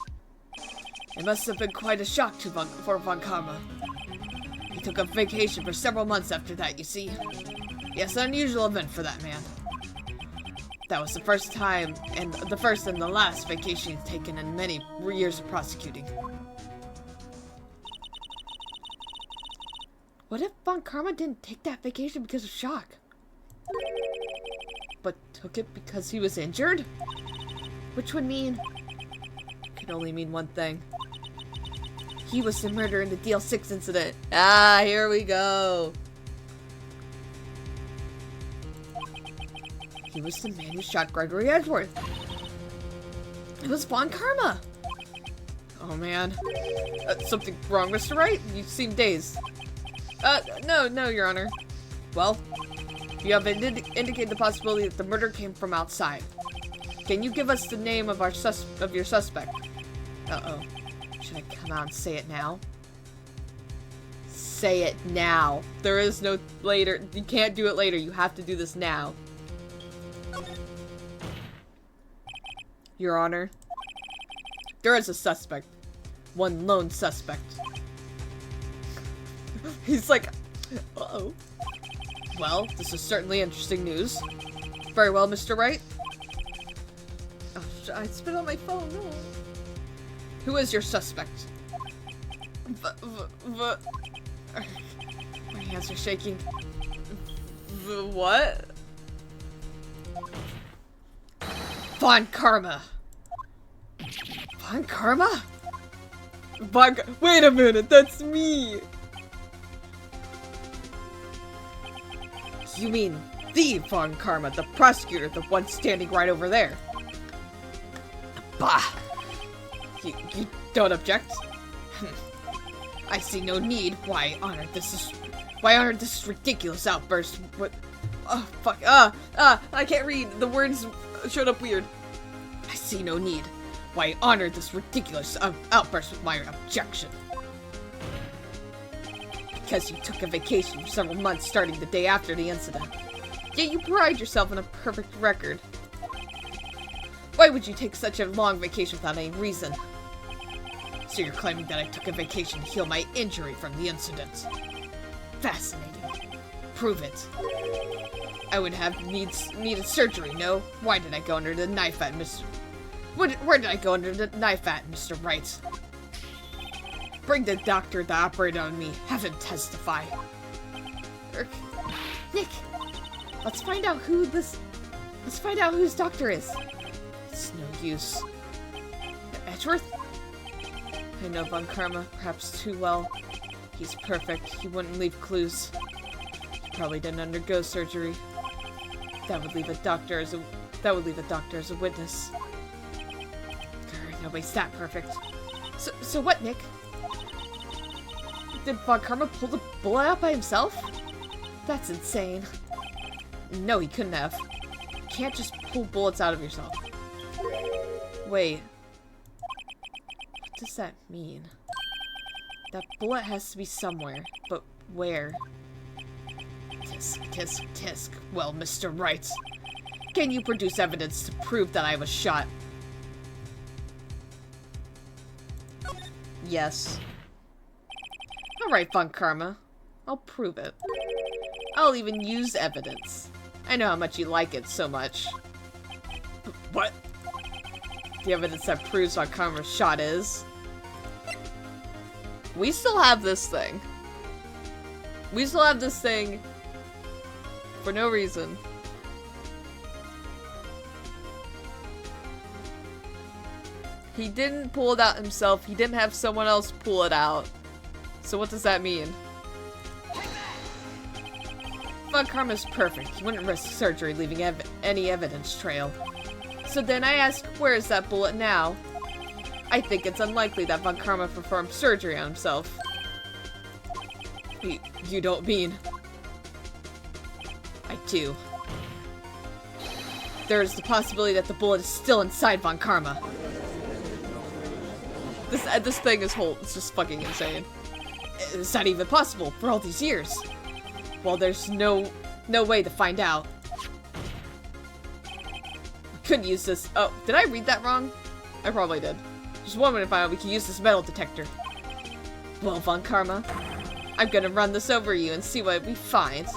It must have been quite a shock for Von Karma. He took a vacation for several months after that, you see. Yes, an unusual event for that man. That was the first time, and the first and the last vacation he's taken in many years of prosecuting. What if Von Karma didn't take that vacation because of shock? But took it because he was injured? Which would mean... Could only mean one thing. He was the murderer in the DL6 incident. Ah, here we go. He was the man who shot Gregory Edgeworth. It was Von Karma. Oh man. Something wrong, Mr. Wright? You seem dazed. No, Your Honor. Well, you have indicated the possibility that the murder came from outside. Can you give us the name of your suspect? Uh-oh. Should I come out and say it now? Say it now. There is no later. You can't do it later. You have to do this now. Your Honor. There is a suspect. One lone suspect. He's like, uh-oh. Well, this is certainly interesting news. Very well, Mr. Wright. Oh, I spit on my phone. No. Who is your suspect? My hands are shaking. What? Von Karma. Von Karma? Wait a minute, that's me. You mean the Von Karma, the prosecutor, the one standing right over there? Bah! You don't object? I see no need. Why honor this ridiculous outburst? What? Oh, fuck. I can't read. The words showed up weird. I see no need. Why honor this ridiculous outburst with my objection? Because you took a vacation for several months starting the day after the incident. Yet you pride yourself on a perfect record. Why would you take such a long vacation without any reason? As So you're claiming that I took a vacation to heal my injury from the incident. Fascinating. Prove it. I would have needed surgery, no? Why did I go under the knife at Mr. Where did I go under the knife at, Mr. Wright? Bring the doctor that operated on me. Have him testify. Nick, let's find out whose doctor is. It's no use. Edgeworth? I know Von Karma perhaps too well. He's perfect. He wouldn't leave clues. He probably didn't undergo surgery. That would leave a doctor as a witness. Nobody's that perfect. So what, Nick? Did Von Karma pull the bullet out by himself? That's insane. No, he couldn't have. You can't just pull bullets out of yourself. Wait. What does that mean? That bullet has to be somewhere, but where? Tisk, tisk, tisk. Well, Mr. Wright, can you produce evidence to prove that I was shot? Yes. Alright, Von Karma. I'll prove it. I'll even use evidence. I know how much you like it so much. What? The evidence that proves Von Karma's shot is... We still have this thing. We still have this thing for no reason. He didn't pull it out himself. He didn't have someone else pull it out. So what does that mean? Von Karma's perfect. He wouldn't risk surgery leaving any evidence trail. So then I ask, where is that bullet now? I think it's unlikely that Von Karma performed surgery on himself. You don't mean... I do. There is the possibility that the bullet is still inside Von Karma. This thing is it's just fucking insane. It's not even possible for all these years. Well, there's no way to find out. We couldn't use this. Oh, did I read that wrong? I probably did. Just one minute, find out we can use this metal detector. Well, Von Karma, I'm gonna run this over you and see what we find.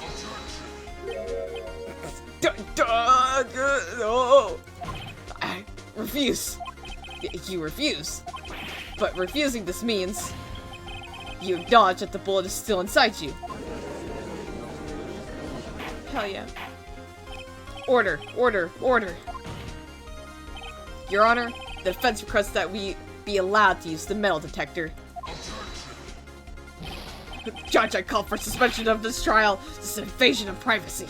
I refuse. You refuse. But refusing this means you acknowledge that the bullet is still inside you. Hell yeah. Order, order, order. Your Honor, the defense requests that we be allowed to use the metal detector. Judge, I call for suspension of this trial. This is an invasion of privacy.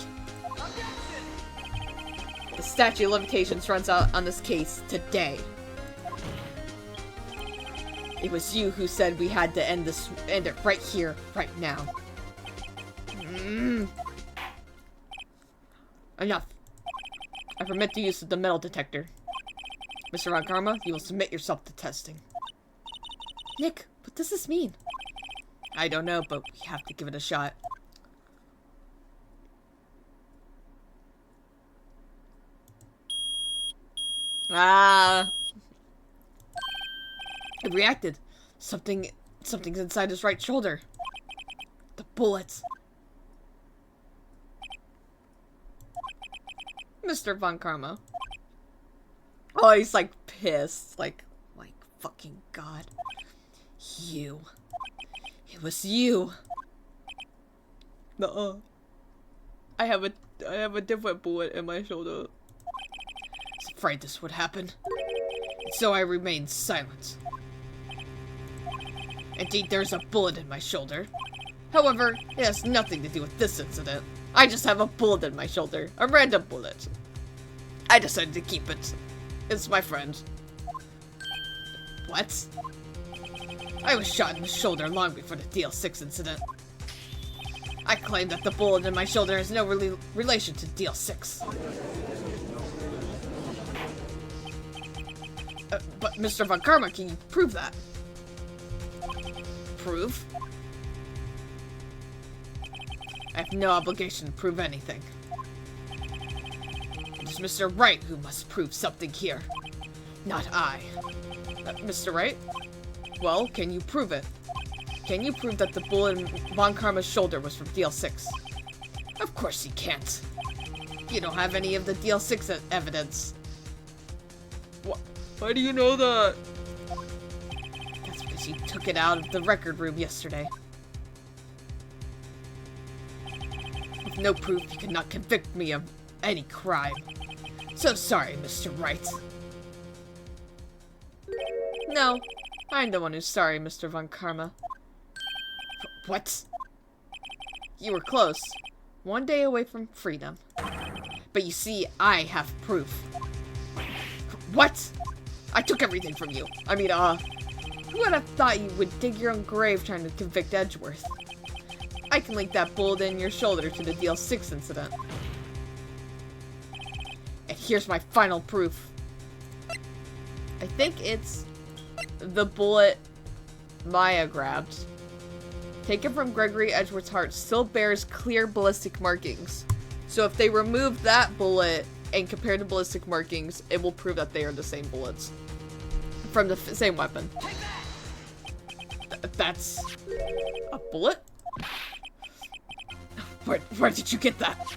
The statute of limitations runs out on this case today. It was you who said we had to end it right here, right now. Enough. I permit the use of the metal detector. Mr. Von Karma, you will submit yourself to testing. Nick, what does this mean? I don't know, but we have to give it a shot. Ah! It reacted. Something's inside his right shoulder. The bullets. Mr. Von Karma. Oh, he's like pissed. Like fucking God. You. It was you. Nuh-uh. I have a different bullet in my shoulder. I was afraid this would happen. And so I remained silent. Indeed, there's a bullet in my shoulder. However, it has nothing to do with this incident. I just have a bullet in my shoulder. A random bullet. I decided to keep it. It's my friend. What? I was shot in the shoulder long before the DL6 incident. I claim that the bullet in my shoulder has no relation to DL6. But Mr. Von Karma, can you prove that? Prove? I have no obligation to prove anything. It is Mr. Wright who must prove something here. Not I. Mr. Wright? Well, can you prove it? Can you prove that the bullet in Von Karma's shoulder was from DL6? Of course you can't. You don't have any of the DL6 evidence. Why do you know that? That's because you took it out of the record room yesterday. With no proof, you cannot convict me of any crime. So sorry, Mr. Wright. No, I'm the one who's sorry, Mr. Von Karma. What? You were close. One day away from freedom. But you see, I have proof. What? I took everything from you. I mean, who would have thought you would dig your own grave trying to convict Edgeworth? I can link that bullet in your shoulder to the DL6 incident. And here's my final proof. I think it's the bullet Maya grabbed. Taken from Gregory Edgeworth's heart still bears clear ballistic markings. So if they remove that bullet and compare the ballistic markings, it will prove that they are the same bullets. From the same weapon. That's a bullet? Where did you get that?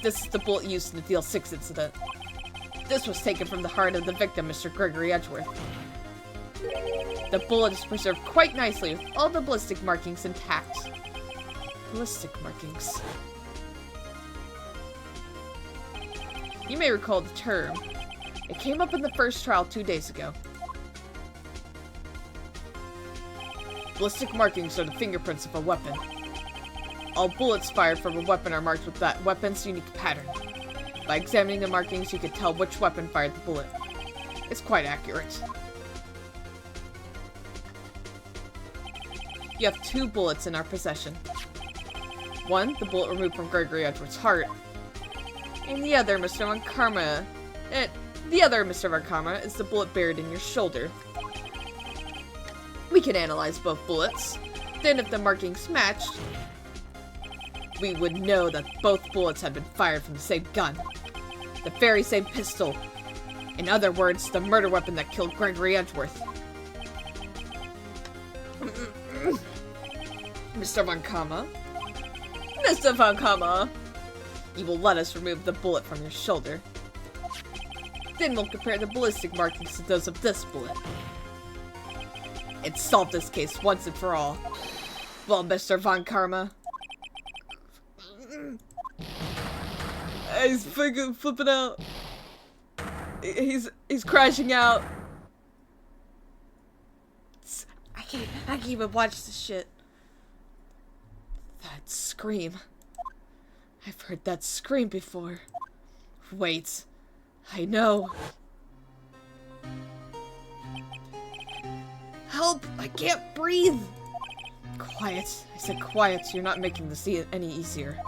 This is the bullet used in the DL6 incident. This was taken from the heart of the victim, Mr. Gregory Edgeworth. The bullet is preserved quite nicely with all the ballistic markings intact. Ballistic markings. You may recall the term. It came up in the first trial 2 days ago. Ballistic markings are the fingerprints of a weapon. All bullets fired from a weapon are marked with that weapon's unique pattern. By examining the markings, you can tell which weapon fired the bullet. It's quite accurate. You have 2 bullets in our possession. One, the bullet removed from Gregory Edgeworth's heart, and the other, Mr. Von Karma. The other, Mr. Von Karma, is the bullet buried in your shoulder. We can analyze both bullets. Then if the markings matched, we would know that both bullets had been fired from the same gun. The very same pistol. In other words, the murder weapon that killed Gregory Edgeworth. Mr. Von Karma? Mr. Von Karma! You will let us remove the bullet from your shoulder. Then we'll compare the ballistic markings to those of this bullet. And solve this case once and for all. Well, Mr. Von Karma. He's flipping out. He's crashing out. I can't even watch this shit. That scream. I've heard that scream before. Wait. I know. Help! I can't breathe! Quiet. I said quiet. You're not making this any easier.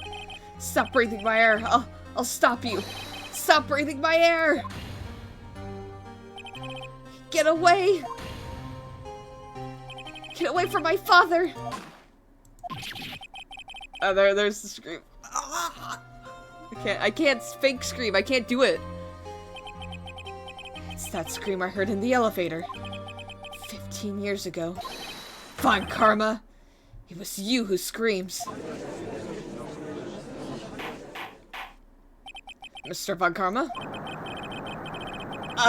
Stop breathing my air. I'll stop you. Stop breathing my air! Get away! Get away from my father! Oh, there's the scream. I can't fake scream. I can't do it. It's that scream I heard in the elevator. 15 years ago. Von Karma! It was you who screams. Mr. Von Karma?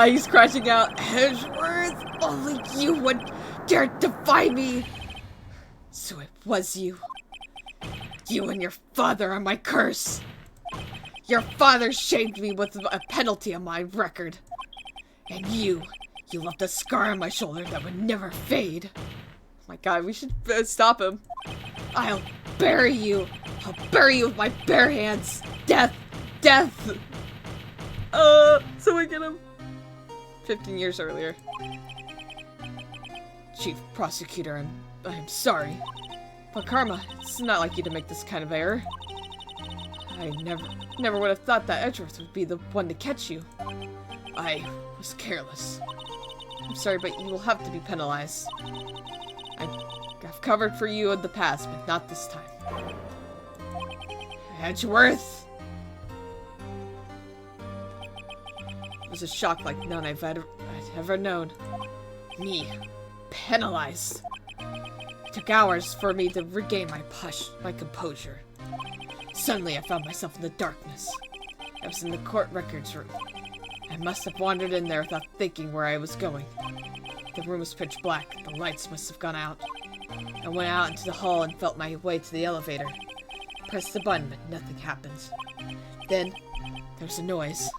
He's crashing out. Edgeworth! Only you would dare defy me! So it was you. You and your father are my curse. Your father shamed me with a penalty on my record. And you left a scar on my shoulder that would never fade. Oh my god, we should stop him. I'll bury you. I'll bury you with my bare hands. Death! Death! So we get him. 15 years earlier. Chief Prosecutor, I'm sorry. But Karma, it's not like you to make this kind of error. I never would have thought that Edgeworth would be the one to catch you. I was careless. I'm sorry, but you will have to be penalized. I've covered for you in the past, but not this time. Edgeworth! It was a shock like none I've ever known. Me, penalized. It took hours for me to regain my composure. Suddenly, I found myself in the darkness. I was in the court records room. I must have wandered in there without thinking where I was going. The room was pitch black. The lights must have gone out. I went out into the hall and felt my way to the elevator. Pressed the button, but nothing happened. Then, there was a noise.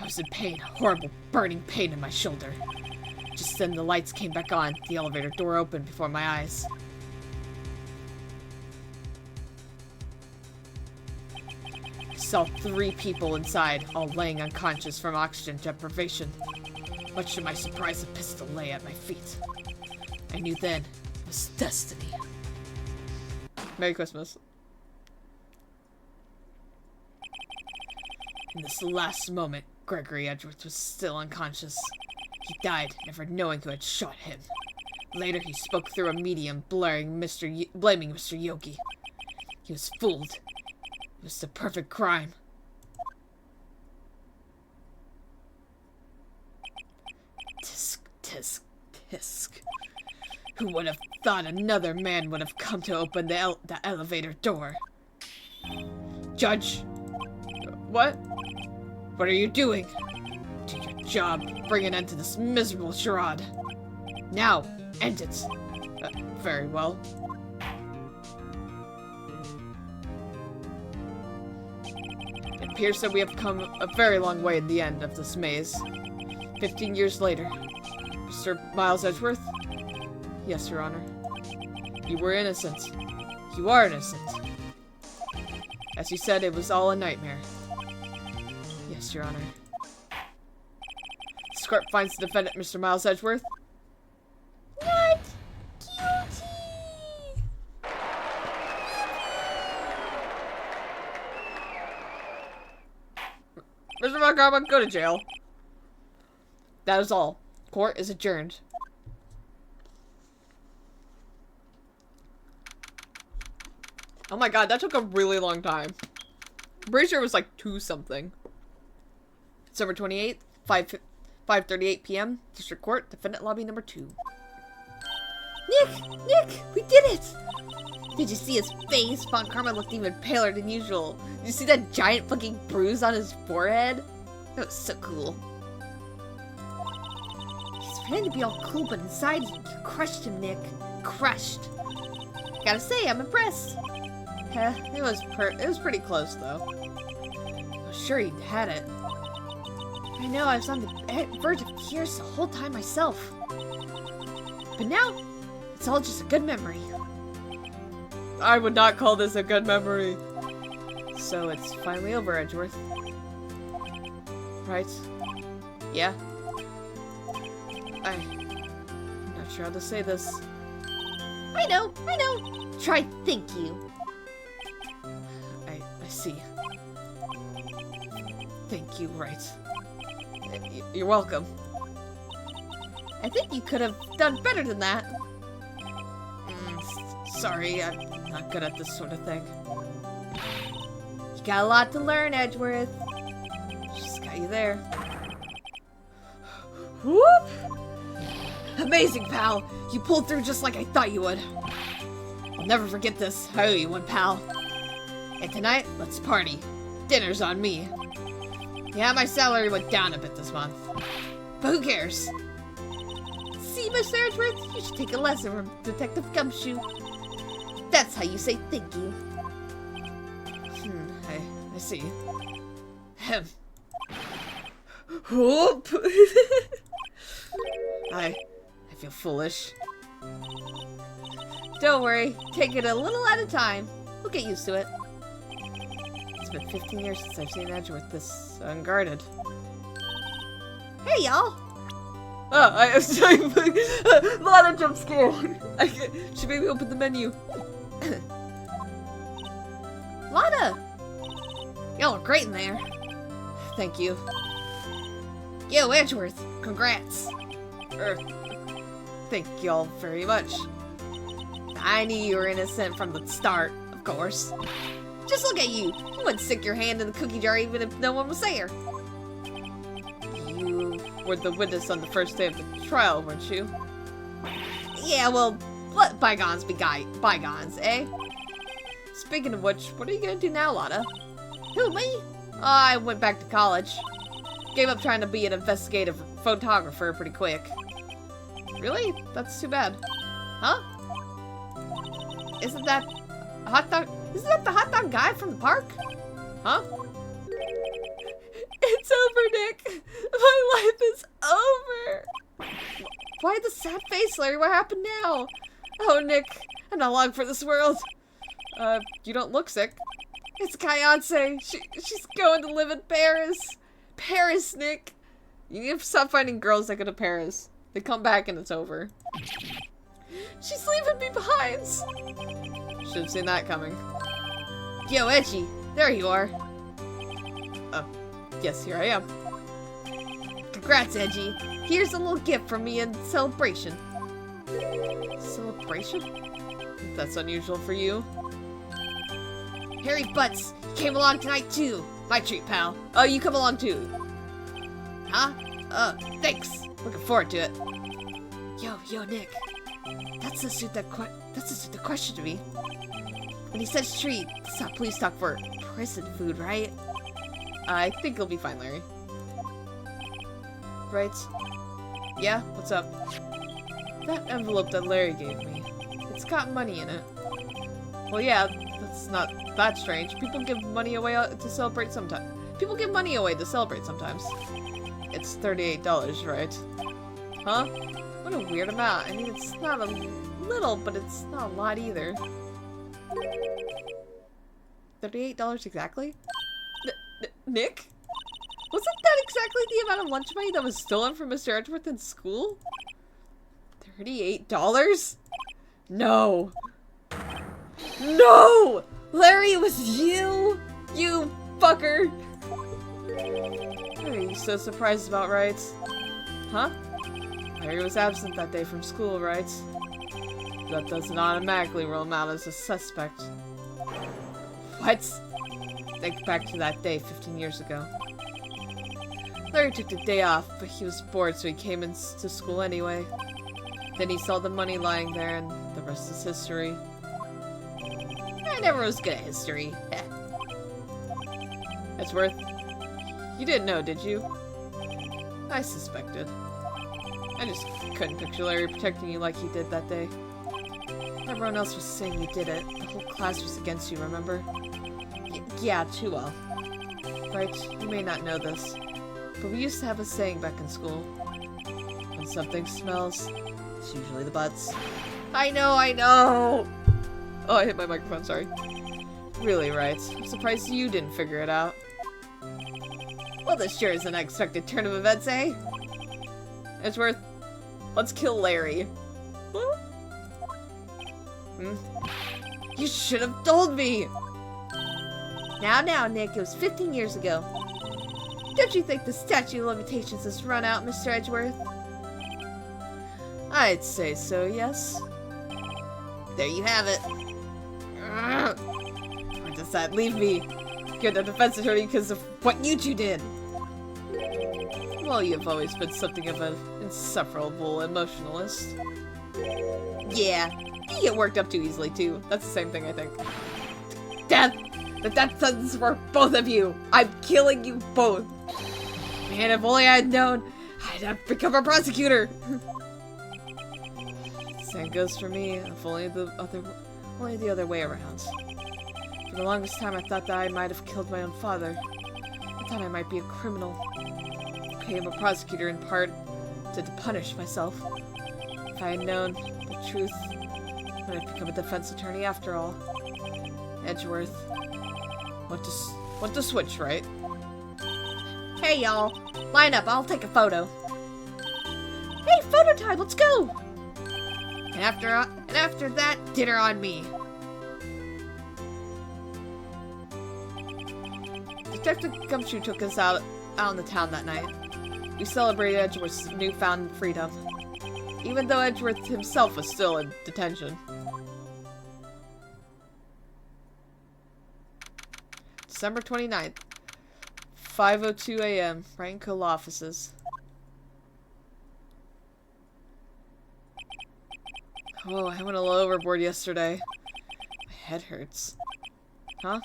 I was in pain, horrible burning pain in my shoulder. Just then the lights came back on. The elevator door opened before my eyes. I saw 3 people inside, all laying unconscious from oxygen deprivation. Much to my surprise, a pistol lay at my feet. I knew then it was destiny. Merry Christmas. In this last moment, Gregory Edgeworth was still unconscious. He died, never knowing who had shot him. Later, he spoke through a medium, blaming Mr. Yogi. He was fooled. It was the perfect crime. Tisk, tisk, tisk. Who would have thought another man would have come to open the elevator door? Judge? What? What are you doing? Do your job. Bring an end to this miserable charade. Now, end it. Very well. It appears that we have come a very long way in the end of this maze. 15 years later. Mr. Miles Edgeworth? Yes, Your Honor. You were innocent. You are innocent. As you said, it was all a nightmare. Yes, Your Honor. This court finds the defendant, Mr. Miles Edgeworth. Not guilty. Mr. Montgomery, go to jail. That is all. Court is adjourned. Oh my god, that took a really long time. I'm pretty sure it was like 2 something. December 28th, 5:38 p.m. District Court, Defendant Lobby number 2. Nick, we did it! Did you see his face? Von Karma looked even paler than usual. Did you see that giant fucking bruise on his forehead? That was so cool. He's pretending to be all cool, but inside you crushed him, Nick. Crushed. Gotta say, I'm impressed. It was pretty close though. I was sure he had it. I know, I was on the verge of tears the whole time myself. But now, it's all just a good memory. I would not call this a good memory. So it's finally over, Edgeworth. Right? Yeah? I'm not sure how to say this. I know. Try thank you. I see. Thank you, Wright. You're welcome. I think you could have done better than that. Sorry, I'm not good at this sort of thing. You got a lot to learn, Edgeworth. Just got you there. Whoop! Amazing, pal. You pulled through just like I thought you would. I'll never forget this. I owe you one, pal. And tonight, let's party. Dinner's on me. Yeah, my salary went down a bit this month. But who cares? See, Mr. Edgeworth? You should take a lesson from Detective Gumshoe. That's how you say thank you. I see. Whoop! I feel foolish. Don't worry. Take it a little at a time. We'll get used to it. It's been 15 years since I've seen Edgeworth this unguarded. Hey, y'all! Oh, I was trying a lot of jump scare. She made me open the menu. Lana! Y'all are great in there. Thank you. Yo, Edgeworth, congrats. Thank y'all very much. I knew you were innocent from the start, of course. Just look at you. You wouldn't stick your hand in the cookie jar even if no one was there. You were the witness on the first day of the trial, weren't you? Yeah, well, let bygones be bygones, eh? Speaking of which, what are you gonna do now, Lana? Who, me? I went back to college. Gave up trying to be an investigative photographer pretty quick. Really? That's too bad. Huh? Isn't that the hot dog guy from the park? Huh? It's over, Nick. My life is over. Why the sad face, Larry? What happened now? Oh, Nick, I'm not long for this world. You don't look sick. It's Kayance. She's going to live in Paris. Paris, Nick. You need to stop finding girls that go to Paris. They come back and it's over. She's leaving me behind. Should have seen that coming. Yo, Edgy, there you are. Yes, here I am. Congrats, Edgy. Here's a little gift from me in celebration. Celebration? That's unusual for you. Harry Butts, you came along tonight too. My treat, pal. Oh, you come along too. Huh? Thanks. Looking forward to it. Yo, Nick. That's the suit that questioned me. When he says treat, it's not police talk for prison food, right? I think it'll be fine, Larry. Right? Yeah, what's up? That envelope that Larry gave me. It's got money in it. Well, yeah, that's not that strange. People give money away to celebrate sometimes. People give money away to celebrate sometimes. It's $38, right? Huh? What a weird amount. I mean, it's not a little, but it's not a lot either. $38 exactly? Nick? Wasn't that exactly the amount of lunch money that was stolen from Mr. Edgeworth in school? $38? No. No! Larry, it was you! You fucker! What are you so surprised about, Wright? Huh? Larry was absent that day from school, right? That doesn't automatically rule him out as a suspect. What? Think back to that day 15 years ago. Larry took the day off, but he was bored, so he came into school anyway. Then he saw the money lying there, and the rest is history. I never was good at history. Edgeworth, you didn't know, did you? I suspected. I just couldn't picture Larry protecting you like he did that day. Everyone else was saying you did it. The whole class was against you, remember? Yeah, too well. Right, you may not know this, but we used to have a saying back in school. When something smells, it's usually the butts. I know! Oh, I hit my microphone, sorry. Really, Wright. I'm surprised you didn't figure it out. Well, this sure is an unexpected turn of events, eh? Edgeworth, let's kill Larry. You should have told me! Now, Nick, it was 15 years ago. Don't you think the statute of limitations has run out, Mr. Edgeworth? I'd say so, yes. There you have it. Where does that leave me? Get a defense attorney because of what you two did. Well, you've always been something of an insufferable emotionalist. Yeah, you get worked up too easily, too. That's the same thing, I think. Death! The death sentence for both of you! I'm killing you both! Man, if only I had known, I'd have become a prosecutor! Same goes for me, if only the other way around. For the longest time, I thought that I might have killed my own father. I thought I might be a criminal. I became a prosecutor in part to punish myself. If I had known the truth, I would have become a defense attorney after all. Edgeworth. Want to switch, right? Hey, y'all. Line up, I'll take a photo. Hey, photo time, let's go! And after that, dinner on me. Detective Gumshoe took us out in the town that night. We celebrated Edgeworth's newfound freedom, even though Edgeworth himself was still in detention. December 29th, 5:02 a.m., Wright & Co. offices. Oh, I went a little overboard yesterday. My head hurts. Huh?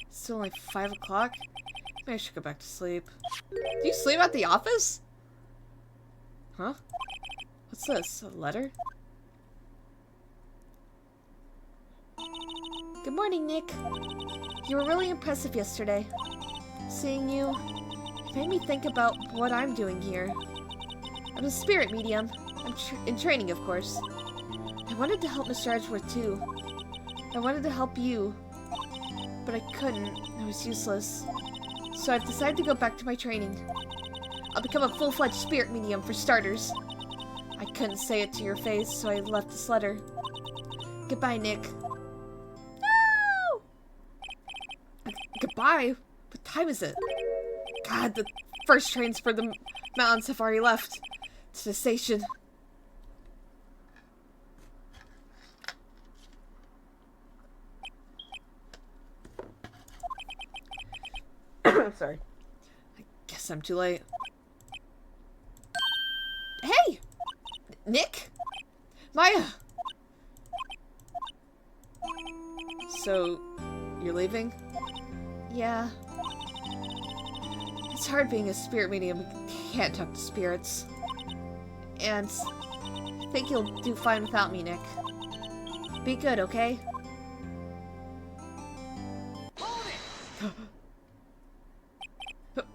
It's still only 5 o'clock? Maybe I should go back to sleep. Do you sleep at the office? Huh? What's this? A letter? Good morning, Nick. You were really impressive yesterday. Seeing you, it made me think about what I'm doing here. I'm a spirit medium. I'm in training, of course. I wanted to help Mr. Edgeworth, too. I wanted to help you, but I couldn't. I was useless. So I've decided to go back to my training. I'll become a full-fledged spirit medium, for starters. I couldn't say it to your face, so I left this letter. Goodbye, Nick. No! Goodbye? What time is it? God, the first trains for the mountains have already left. To the station. Sorry. I guess I'm too late. Hey! Nick? Maya! So, you're leaving? Yeah. It's hard being a spirit medium who can't talk to spirits. And I think you'll do fine without me, Nick. Be good, okay?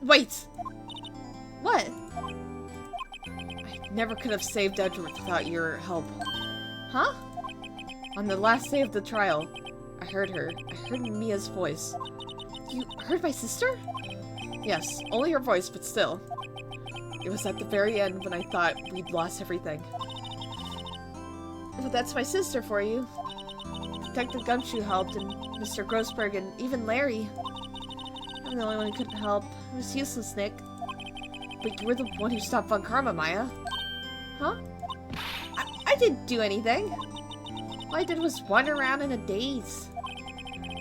Wait! What? I never could have saved Edgeworth without your help. Huh? On the last day of the trial, I heard her. I heard Mia's voice. You heard my sister? Yes, only her voice, but still. It was at the very end when I thought we'd lost everything. But that's my sister for you. Detective Gumshoe helped, and Mr. Grossberg, and even Larry. I'm the only one who couldn't help. It was useless, Nick. But you were the one who stopped Von Karma, Maya. Huh? I didn't do anything. All I did was wander around in a daze.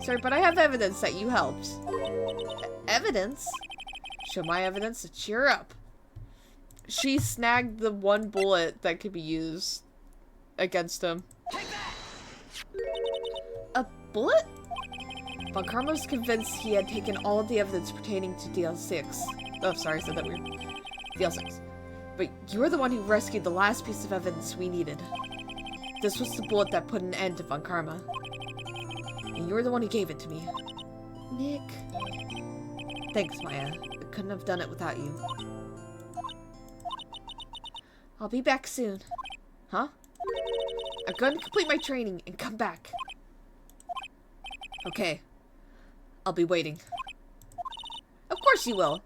Sorry, but I have evidence that you helped. Evidence? Show my evidence to cheer up. She snagged the one bullet that could be used against him. A bullet? Von Karma was convinced he had taken all of the evidence pertaining to DL6. Oh, sorry, I said that weird. DL6. But you were the one who rescued the last piece of evidence we needed. This was the bullet that put an end to Von Karma. And you were the one who gave it to me. Nick. Thanks, Maya. I couldn't have done it without you. I'll be back soon. Huh? I'm going to complete my training and come back. Okay. I'll be waiting. Of course you will.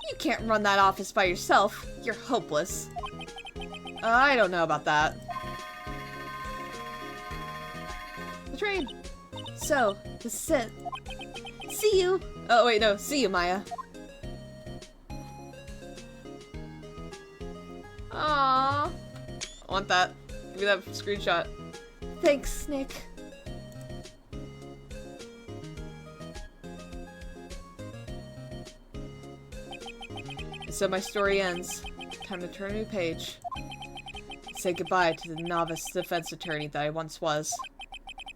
You can't run that office by yourself. You're hopeless. I don't know about that. The train. So, this is it. See you. Oh, wait, no. See you, Maya. Aww. I want that. Give me that screenshot. Thanks, Nick. So my story ends. Time to turn a new page. Say goodbye to the novice defense attorney that I once was.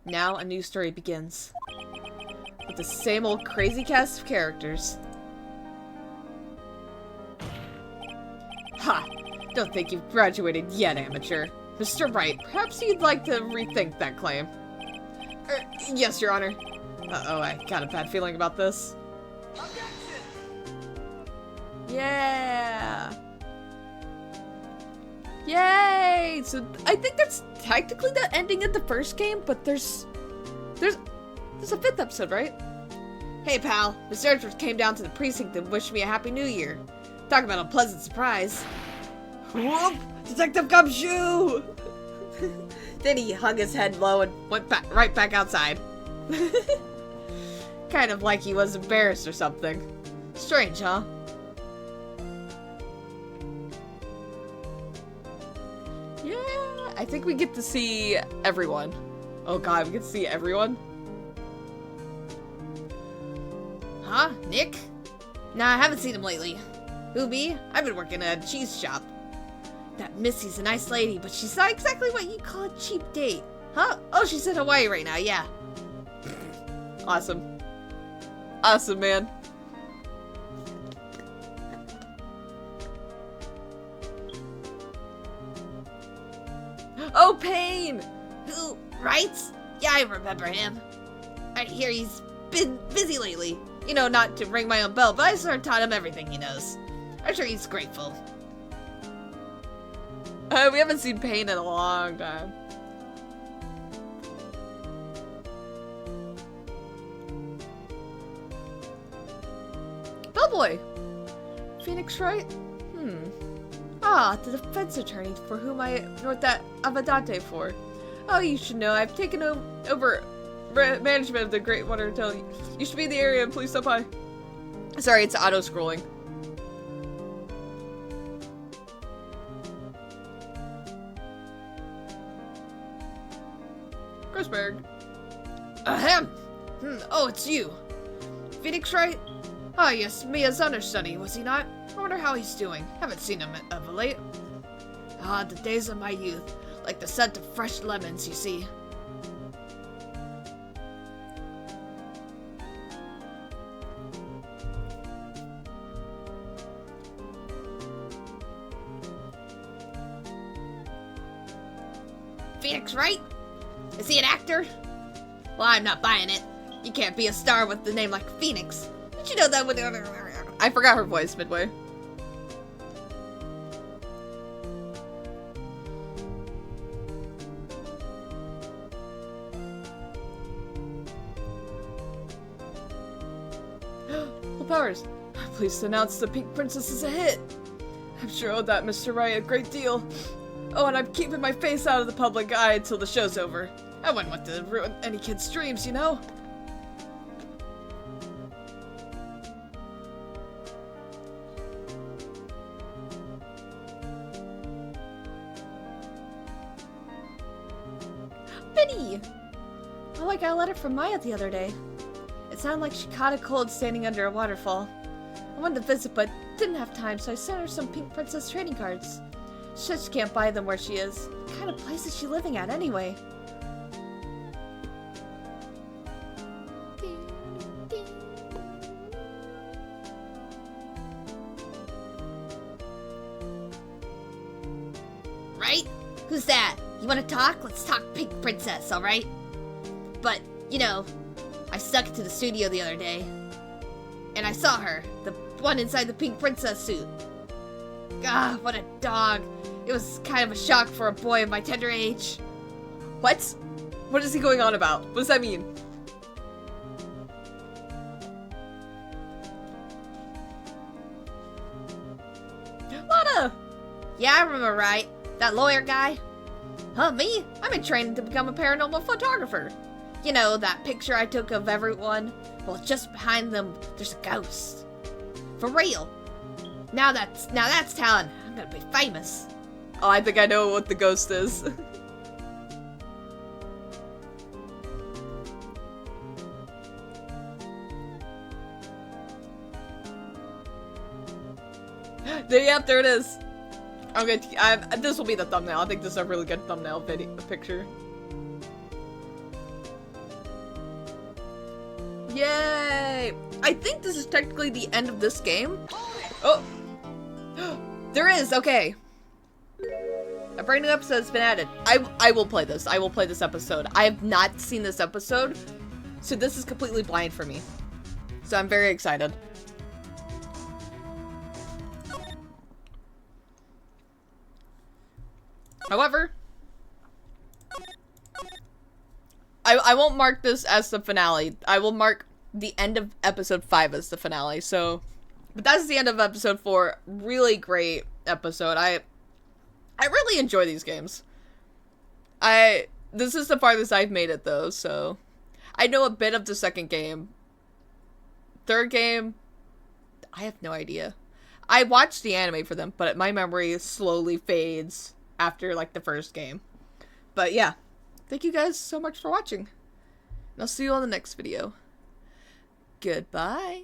Now a new story begins. With the same old crazy cast of characters. Ha! Don't think you've graduated yet, amateur. Mr. Wright, perhaps you'd like to rethink that claim. Yes, Your Honor. Uh-oh, I got a bad feeling about this. Yeah! Yay! So I think that's technically the ending of the first game, but there's a fifth episode, right? Hey pal, Mr. Edgeworth came down to the precinct and wished me a happy new year. Talk about a pleasant surprise. Whoop! Detective Gumshoe! Then he hung his head low and went right back outside. Kind of like he was embarrassed or something. Strange, huh? Yeah, I think we get to see everyone. Oh god, we get to see everyone? Huh? Nick? Nah, I haven't seen him lately. Who, me? I've been working at a cheese shop. That Missy's a nice lady, but she's not exactly what you call a cheap date. Huh? Oh, she's in Hawaii right now, yeah. Awesome. Awesome, man. Oh, Pain! Who? Wright? Yeah, I remember him. I hear he's been busy lately. You know, not to ring my own bell, but I sort of taught him everything he knows. I'm sure he's grateful. We haven't seen Pain in a long time. Bellboy! Phoenix Wright? Ah, the defense attorney for whom I wrote that Avadante for. Oh, you should know, I've taken over management of the Great Water Hotel. You should be in the area and please stop by. Sorry, it's auto-scrolling. Grossberg. Ahem! Oh, it's you. Phoenix Wright? Oh, yes, Mia's understudy, was he not? I wonder how he's doing. Haven't seen him of late. Ah, the days of my youth. Like the scent of fresh lemons, you see. Phoenix Wright? Is he an actor? Well, I'm not buying it. You can't be a star with the name like Phoenix. Did you know that with... I forgot her voice midway. Well, Powers, please announce the Pink Princess is a hit. I'm sure owed that Mr. Wright a great deal. Oh, and I'm keeping my face out of the public eye until the show's over. I wouldn't want to ruin any kid's dreams, you know? Benny! Oh, I got a letter from Maya the other day. It sounded like she caught a cold standing under a waterfall. I wanted to visit, but didn't have time, so I sent her some Pink Princess trading cards. She said she can't buy them where she is. What kind of place is she living at, anyway? Right? Who's that? You want to talk? Let's talk Pink Princess, alright? But, you know, I stuck it to the studio the other day. And I saw her, the one inside the Pink Princess suit. Ah, what a dog. It was kind of a shock for a boy of my tender age. What? What is he going on about? What does that mean? Lana! Yeah, I remember right. That lawyer guy. Huh, me? I'm in training to become a paranormal photographer. You know, that picture I took of everyone? Well, just behind them, there's a ghost. For real. Now that's talent. I'm gonna be famous. Oh, I think I know what the ghost is. There it is. This will be the thumbnail. I think this is a really good thumbnail picture. Yay! I think this is technically the end of this game. Oh! There is! Okay. A brand new episode has been added. I will play this. I will play this episode. I have not seen this episode, so this is completely blind for me. So I'm very excited. However, I won't mark this as the finale. I will mark the end of episode 5 as the finale. So, but that's the end of episode 4. Really great episode. I really enjoy these games. This is the farthest I've made it though, so I know a bit of the second game. Third game, I have no idea. I watched the anime for them, but my memory slowly fades after like the first game. But yeah, thank you guys so much for watching. And I'll see you on the next video. Goodbye.